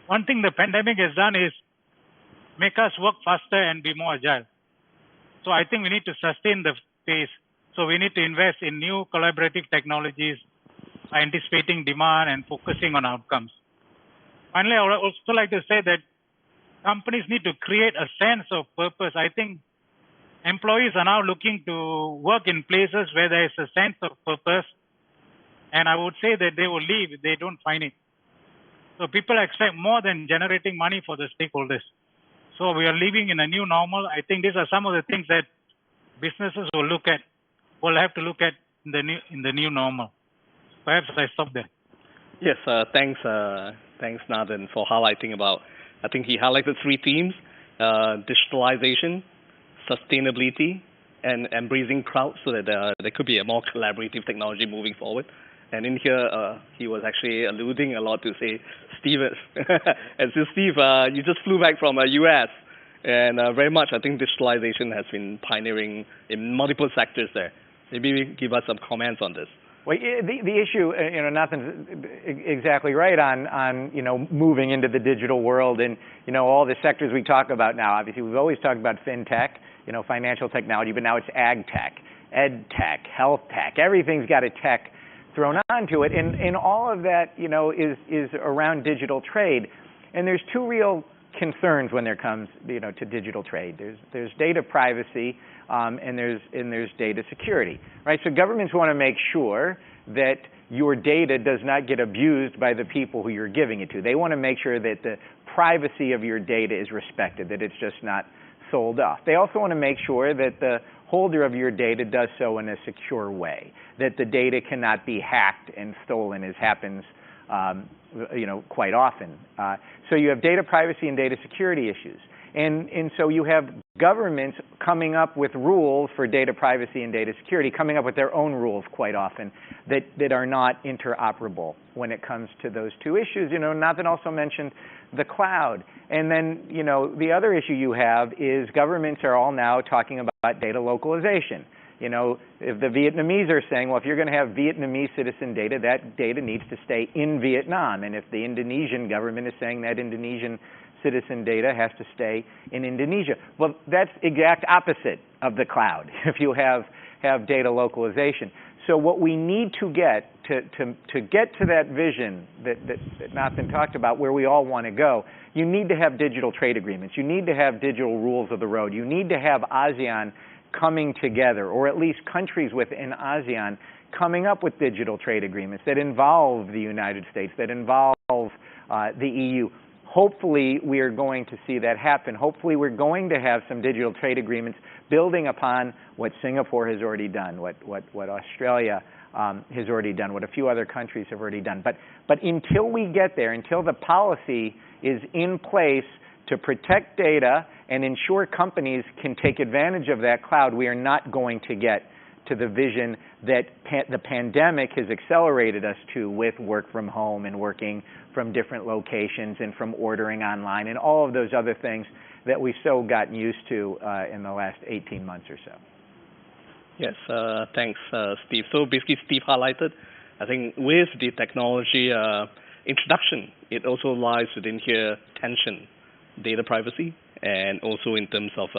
C: One thing the pandemic has done is make us work faster and be more agile. So I think we need to sustain the pace. So we need to invest in new collaborative technologies, anticipating demand and focusing on outcomes. Finally, I would also like to say that companies need to create a sense of purpose. I think employees are now looking to work in places where there is a sense of purpose. And I would say that they will leave if they don't find it. So people expect more than generating money for the stakeholders. So we are living in a new normal. I think these are some of the things that businesses will have to look at in the new normal. Perhaps I stop there.
B: Yes, thanks, Nathan, for highlighting about. I think he highlighted 3 themes: digitalization, sustainability, and embracing cloud, so that there could be a more collaborative technology moving forward. And in here, he was actually alluding a lot to say, Steve, and so Steve, you just flew back from US, and very much I think digitalization has been pioneering in multiple sectors there. Maybe give us some comments on this.
E: Well, the issue, Nathan's exactly right on moving into the digital world and, all the sectors we talk about now. Obviously, we've always talked about fintech, financial technology, but now it's ag tech, ed tech, health tech. Everything's got a tech thrown onto it, and all of that, is around digital trade. And there's 2 real concerns when there comes, to digital trade. There's data privacy, and there's data security, right? So governments want to make sure that your data does not get abused by the people who you're giving it to. They want to make sure that the privacy of your data is respected, that it's just not sold off. They also want to make sure that the holder of your data does so in a secure way, that the data cannot be hacked and stolen, as happens quite often. So you have data privacy and data security issues. And so you have governments coming up with rules for data privacy and data security, coming up with their own rules quite often that are not interoperable when it comes to those 2 issues. Nathan also mentioned the cloud. And then, the other issue you have is governments are all now talking about data localization. You know, if the Vietnamese are saying, well, if you're going to have Vietnamese citizen data, that data needs to stay in Vietnam. And if the Indonesian government is saying that Indonesian citizen data has to stay in Indonesia. Well, that's exact opposite of the cloud if you have data localization. So what we need to get to that vision that Nathan talked about, where we all want to go, you need to have digital trade agreements. You need to have digital rules of the road. You need to have ASEAN coming together, or at least countries within ASEAN coming up with digital trade agreements that involve the United States, that involve the EU. Hopefully, we are going to see that happen. Hopefully, we're going to have some digital trade agreements building upon what Singapore has already done, what Australia has already done, what a few other countries have already done. But until we get there, until the policy is in place to protect data and ensure companies can take advantage of that cloud, we are not going to get to the vision that the pandemic has accelerated us to, with work from home and working from different locations and from ordering online and all of those other things that we've so gotten used to in the last 18 months or so.
B: Yes, thanks, Steve. So basically, Steve highlighted, I think with the technology introduction, it also lies within here tension, data privacy, and also in terms of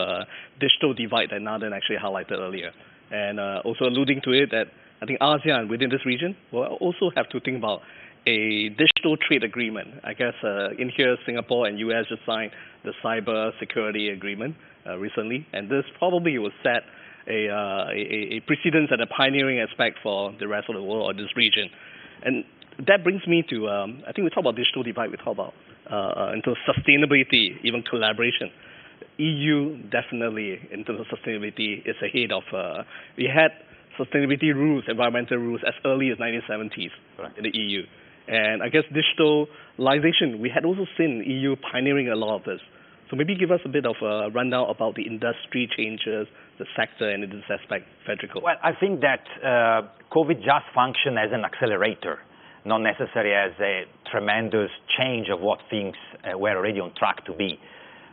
B: digital divide that Nathan actually highlighted earlier. And also alluding to it that I think ASEAN within this region will also have to think about a digital trade agreement. I guess in here, Singapore and US just signed the cyber security agreement recently, and this probably will set a precedence and a pioneering aspect for the rest of the world or this region. And that brings me to, I think we talk about digital divide, we talk about into sustainability, even collaboration. EU definitely, in terms of sustainability, is ahead of, we had sustainability rules, environmental rules, as early as 1970s in the EU. And I guess digitalization, we had also seen EU pioneering a lot of this. So maybe give us a bit of a rundown about the industry changes, the sector, and in this aspect, Federico.
D: Well, I think that COVID just functioned as an accelerator, not necessarily as a tremendous change of what things were already on track to be.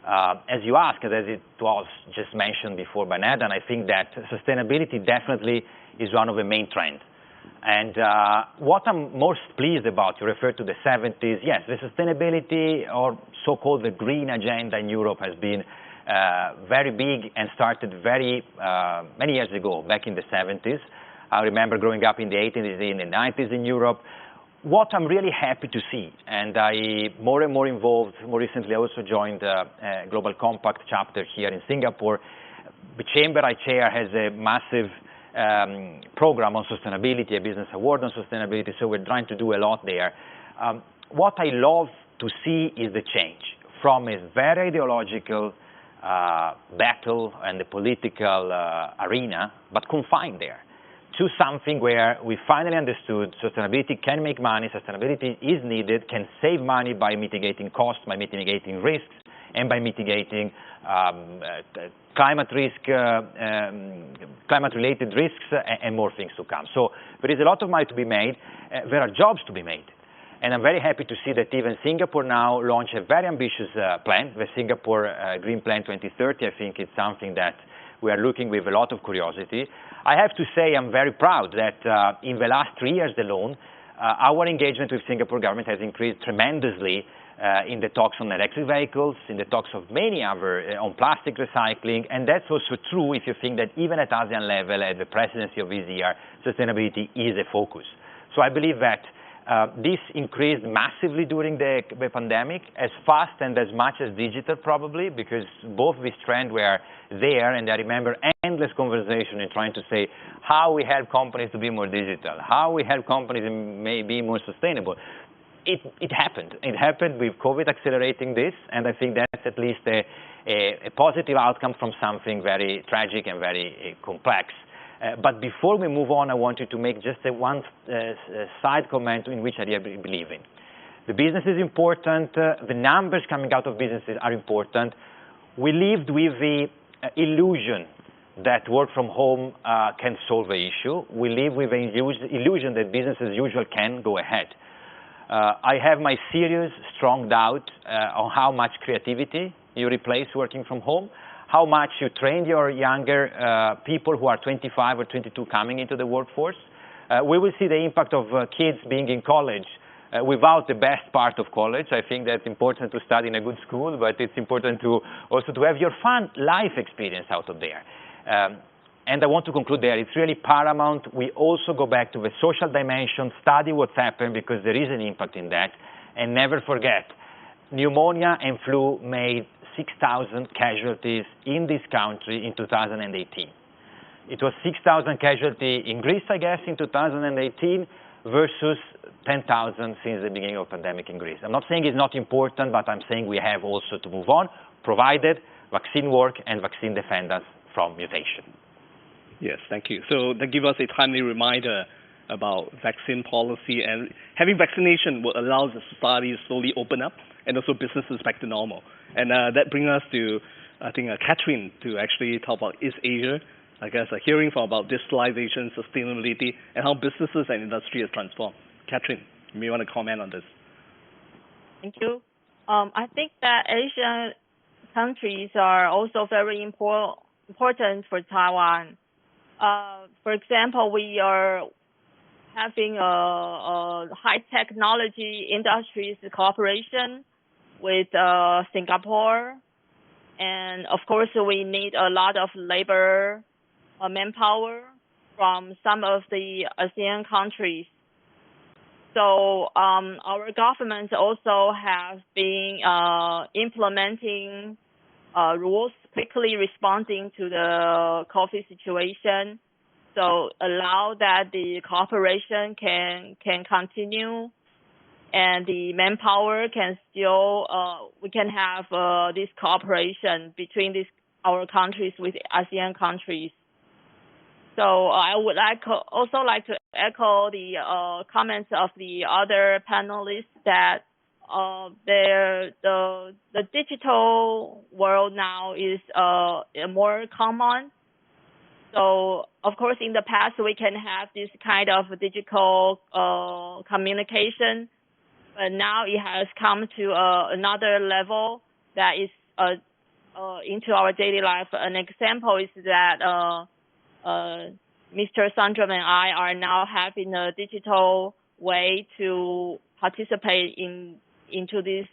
D: As you asked, as it was just mentioned before by Ned, and I think that sustainability definitely is one of the main trends. And what I'm most pleased about, you referred to the 70s, yes, the sustainability or so-called the green agenda in Europe has been very big and started very many years ago, back in the 70s. I remember growing up in the 80s, in the 90s in Europe. What I'm really happy to see, and I more and more involved, more recently I also joined Global Compact chapter here in Singapore. The chamber I chair has a massive program on sustainability, a business award on sustainability, so we're trying to do a lot there. What I love to see is the change from a very ideological battle and the political arena, but confined there, to something where we finally understood sustainability can make money, sustainability is needed, can save money by mitigating costs, by mitigating risks, and by mitigating climate-related risks and more things to come. So there is a lot of money to be made. There are jobs to be made. And I'm very happy to see that even Singapore now launched a very ambitious plan, the Singapore Green Plan 2030. I think it's something that we are looking with a lot of curiosity. I have to say I'm very proud that in the last 3 years alone, our engagement with Singapore government has increased tremendously in the talks on electric vehicles, in the talks of many other, on plastic recycling, and that's also true if you think that even at ASEAN level, at the presidency of this year, sustainability is a focus. So I believe that this increased massively during the pandemic, as fast and as much as digital probably, because both these trends were there, and I remember endless conversation in trying to say how we help companies to be more digital, how we help companies may be more sustainable. It happened. It happened with COVID accelerating this, and I think that's at least a positive outcome from something very tragic and very complex. But before we move on, I wanted to make just one side comment in which I really believe in. The business is important. The numbers coming out of businesses are important. We lived with the illusion that work from home can solve the issue. We live with the illusion that business as usual can go ahead. I have my serious, strong doubt on how much creativity you replace working from home, how much you train your younger people who are 25 or 22 coming into the workforce. We will see the impact of kids being in college without the best part of college. I think that's important to study in a good school, but it's important to also to have your fun life experience out of there. And I want to conclude there. It's really paramount. We also go back to the social dimension, study what's happened, because there is an impact in that. And never forget, pneumonia and flu made 6,000 casualties in this country in 2018. It was 6,000 casualties in Greece, I guess, in 2018 versus 10,000 since the beginning of the pandemic in Greece. I'm not saying it's not important, but I'm saying we have also to move on, provided vaccine work and vaccine defend us from mutation.
B: Yes, thank you. So that gives us a timely reminder about vaccine policy, and having vaccination will allow the society to slowly open up and also businesses back to normal. And that brings us to, I think, Catherine to actually talk about East Asia. I guess hearing from about digitalization, sustainability, and how businesses and industry has transformed. Catherine, you may want to comment on this.
F: Thank you. I think that Asian countries are also very important for Taiwan. For example, we are having a high technology industries cooperation with Singapore, and of course we need a lot of labor manpower from some of the ASEAN countries. So our government also has been implementing rules, quickly responding to the COVID situation, so allow that the cooperation can continue, and the manpower can still, we can have this cooperation between our countries with ASEAN countries. So I would also like to echo the comments of the other panelists that the digital world now is more common. So of course, in the past we can have this kind of digital communication, but now it has come to another level that is into our daily life. An example is that Mr. Sandram and I are now having a digital way to participate into this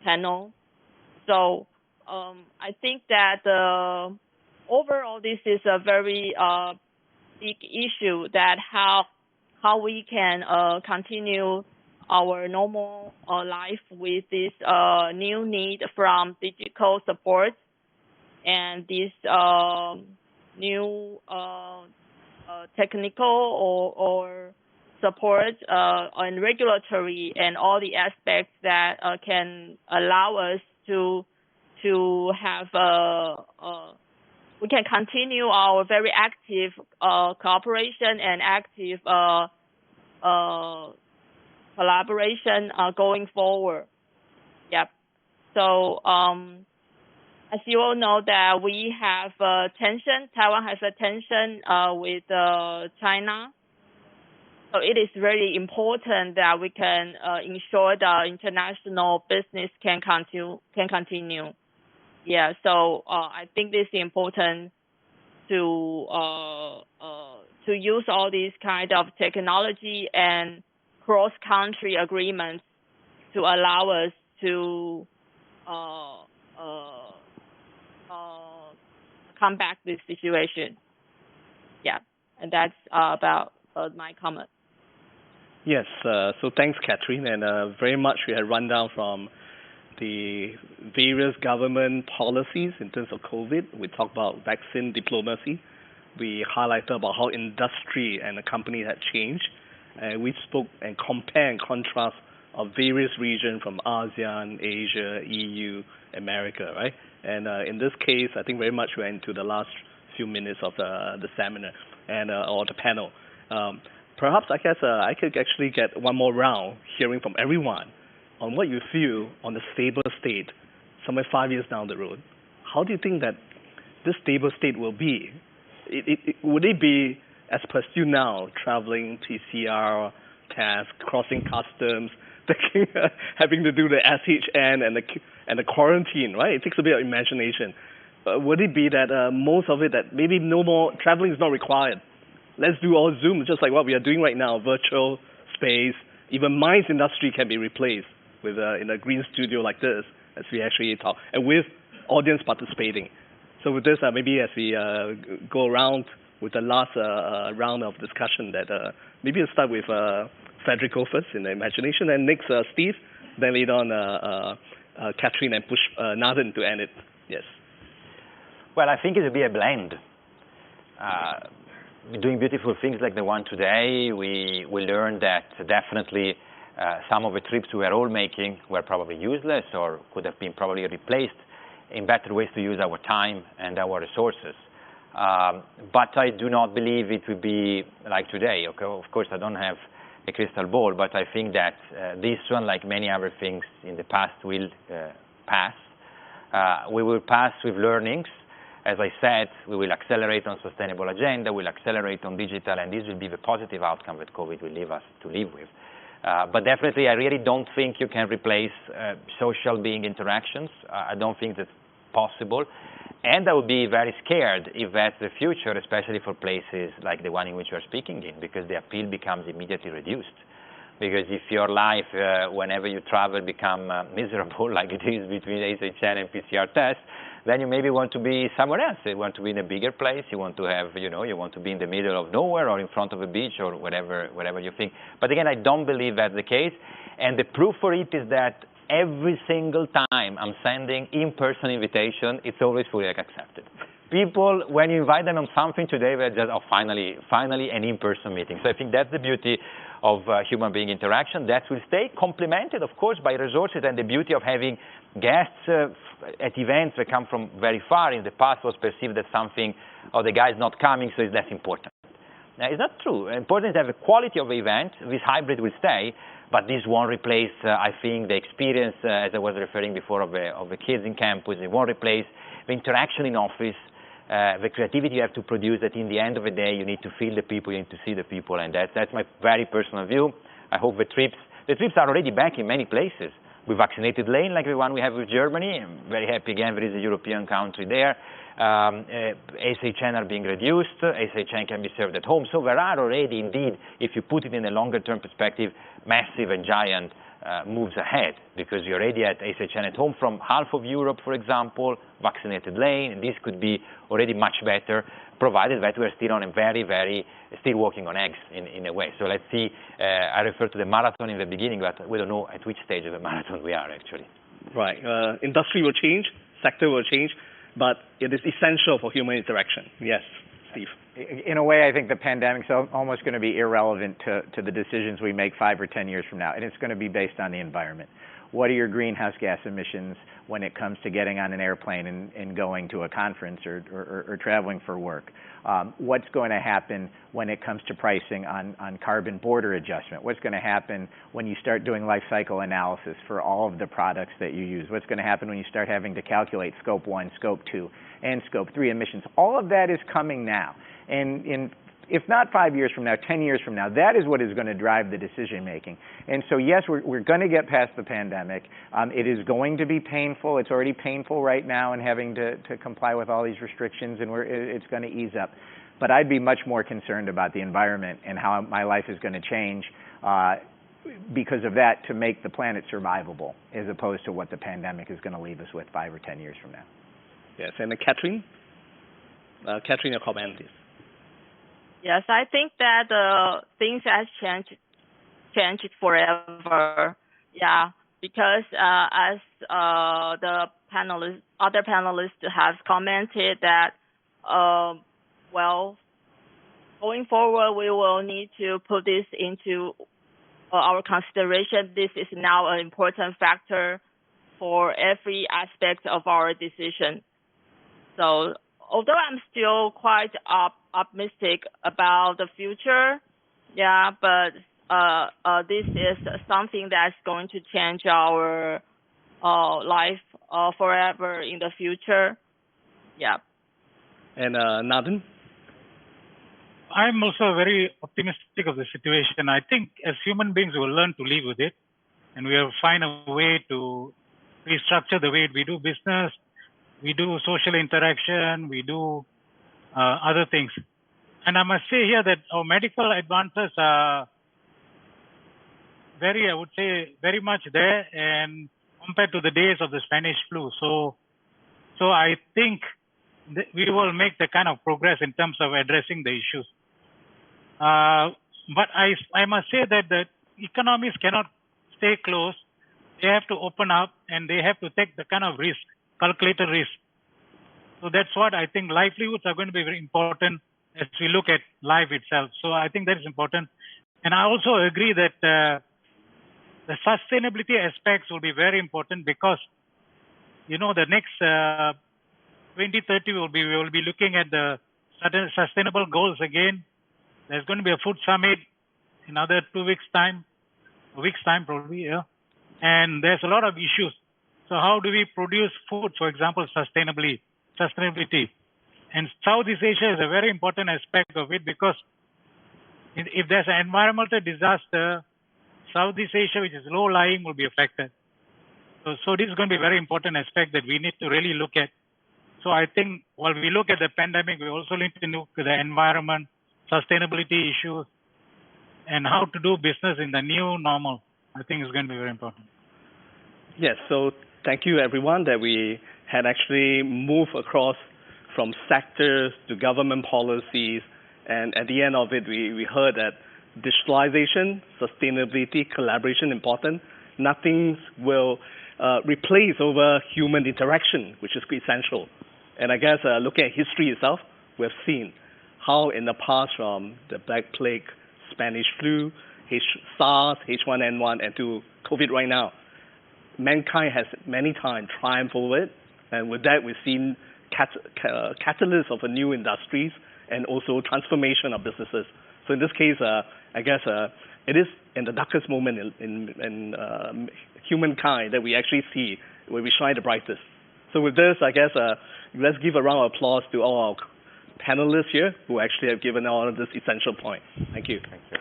F: panel. So I think that overall this is a very big issue, that how we can continue our normal life with this new need from digital support and this new technical or support and regulatory and all the aspects that can allow us to have we can continue our very active cooperation and active collaboration going forward. Yep. So as you all know that we have tension, Taiwan has a tension with China. So it is really important that we can ensure that international business can continue. Yeah, so I think this is important to use all these kind of technology and cross-country agreements to allow us to combat this situation. Yeah, and that's about my comment.
B: Yes, so thanks, Catherine, and very much we had run down from the various government policies in terms of COVID. We talked about vaccine diplomacy. We highlighted about how industry and the company had changed. And we spoke and compare and contrast of various regions from ASEAN, Asia, EU, America, right? And in this case, I think very much we're into the last few minutes of the seminar and or the panel. Perhaps I guess I could actually get one more round hearing from everyone on what you feel on the stable state somewhere 5 years down the road. How do you think that this stable state will be? Would it be as pursued now, traveling, PCR, tests, crossing customs, having to do the SHN and the quarantine, right? It takes a bit of imagination. Would it be that most of it that maybe no more traveling is not required? Let's do all Zoom, just like what we are doing right now, virtual space. Even Mind's industry can be replaced with in a green studio like this, as we actually talk, and with audience participating. So with this, maybe as we go around with the last round of discussion, that maybe we'll start with Federico first in the imagination, and next Steve, then later on Catherine, and push Nathan to end it. Yes.
D: Well, I think it will be a blend. Doing beautiful things like the one today, we learned that definitely some of the trips we were all making were probably useless or could have been probably replaced in better ways to use our time and our resources. But I do not believe it will be like today. Okay, of course, I don't have a crystal ball, but I think that this one, like many other things in the past, will pass. We will pass with learnings. As I said, we will accelerate on sustainable agenda, we'll accelerate on digital, and this will be the positive outcome that COVID will leave us to live with. But definitely, I really don't think you can replace social being interactions. I don't think that's possible. And I would be very scared if that's the future, especially for places like the one in which we're speaking in, because the appeal becomes immediately reduced. Because if your life, whenever you travel, become miserable, like it is between ASHN and PCR tests, then you maybe want to be somewhere else. You want to be in a bigger place. You want to have, you want to be in the middle of nowhere or in front of a beach or whatever you think. But again, I don't believe that's the case. And the proof for it is that every single time I'm sending in-person invitation, it's always fully accepted. People, when you invite them on something today, they're just, finally an in-person meeting. So I think that's the beauty of human being interaction. That will stay complemented, of course, by resources, and the beauty of having guests at events that come from very far. In the past was perceived as something, the guy's not coming, so it's less important. Now, it's not true. Important is to have the quality of the event. This hybrid will stay, but this won't replace, I think, the experience, as I was referring before, of the kids in campus. It won't replace the interaction in office, the creativity you have to produce, that in the end of the day, you need to feel the people, you need to see the people, and that's my very personal view. I hope the trips are already back in many places. With vaccinated lane, like the one we have with Germany. I'm very happy again, there is a European country there. ASHN are being reduced. ASHN can be served at home. So there are already, indeed, if you put it in a longer term perspective, massive and giant moves ahead, because you're already at ASHN at home from half of Europe, for example, vaccinated lane, and this could be already much better, provided that we're still on a still walking on eggs in a way. So let's see, I referred to the marathon in the beginning, but we don't know at which stage of the marathon we are actually.
B: Right, industry will change, sector will change, but it is essential for human interaction. Yes, Steve.
E: In a way, I think the pandemic's almost going to be irrelevant to the decisions we make 5 or 10 years from now, and it's going to be based on the environment. What are your greenhouse gas emissions when it comes to getting on an airplane and going to a conference or traveling for work? What's going to happen when it comes to pricing on carbon border adjustment? What's going to happen when you start doing life cycle analysis for all of the products that you use? What's going to happen when you start having to calculate Scope 1, Scope 2, and Scope 3 emissions? All of that is coming now. And if not 5 years from now, 10 years from now, that is what is going to drive the decision making. And so yes, we're going to get past the pandemic. It is going to be painful. It's already painful right now in having to comply with all these restrictions, and it's going to ease up. But I'd be much more concerned about the environment and how my life is going to change because of that, to make the planet survivable, as opposed to what the pandemic is going to leave us with 5 or 10 years from now.
B: Yes, and Catherine? Catherine, your comment, please.
F: Yes, I think that things have changed forever. Yeah, because as the other panelists have commented that, going forward, we will need to put this into our consideration. This is now an important factor for every aspect of our decision. So, although I'm still quite optimistic about the future, but this is something that's going to change our life forever in the future. Yeah.
B: And Nathan?
C: I'm also very optimistic of the situation. I think as human beings, we'll learn to live with it. and we will find a way to restructure the way we do business, we do social interaction, we do other things. And I must say here that our medical advances are very, I would say, very much there, and compared to the days of the Spanish flu. So I think we will make the kind of progress in terms of addressing the issues. But I must say that the economies cannot stay closed. They have to open up, and they have to take the kind of risk, calculated risk. So that's what I think livelihoods are going to be very important as we look at life itself. So I think that is important. And I also agree that the sustainability aspects will be very important because, you know, the next 2030 we will be looking at the sustainable goals again. There's going to be a food summit in another 2 weeks' time, a week's time probably, yeah. And there's a lot of issues. So how do we produce food, for example, sustainability? And Southeast Asia is a very important aspect of it because if there's an environmental disaster, Southeast Asia, which is low-lying, will be affected. So this is going to be a very important aspect that we need to really look at. So I think while we look at the pandemic, we also need to look at the environment, sustainability issues, and how to do business in the new normal. I think is going to be very important.
B: Yes, so thank you everyone that we had actually moved across from sectors to government policies, and at the end of it, we heard that digitalization, sustainability, collaboration important. Nothing will replace over human interaction, which is essential. And I guess looking at history itself, we've seen how in the past from the Black Plague, Spanish flu, SARS, H1N1, and to COVID right now, mankind has many times triumphed over it. And with that, we've seen catalysts of new industries and also transformation of businesses. So in this case, I guess it is in the darkest moment in humankind that we actually see where we shine the brightest. So with this, I guess let's give a round of applause to all our panelists here who actually have given all of this essential point. Thank you.
D: Thank you.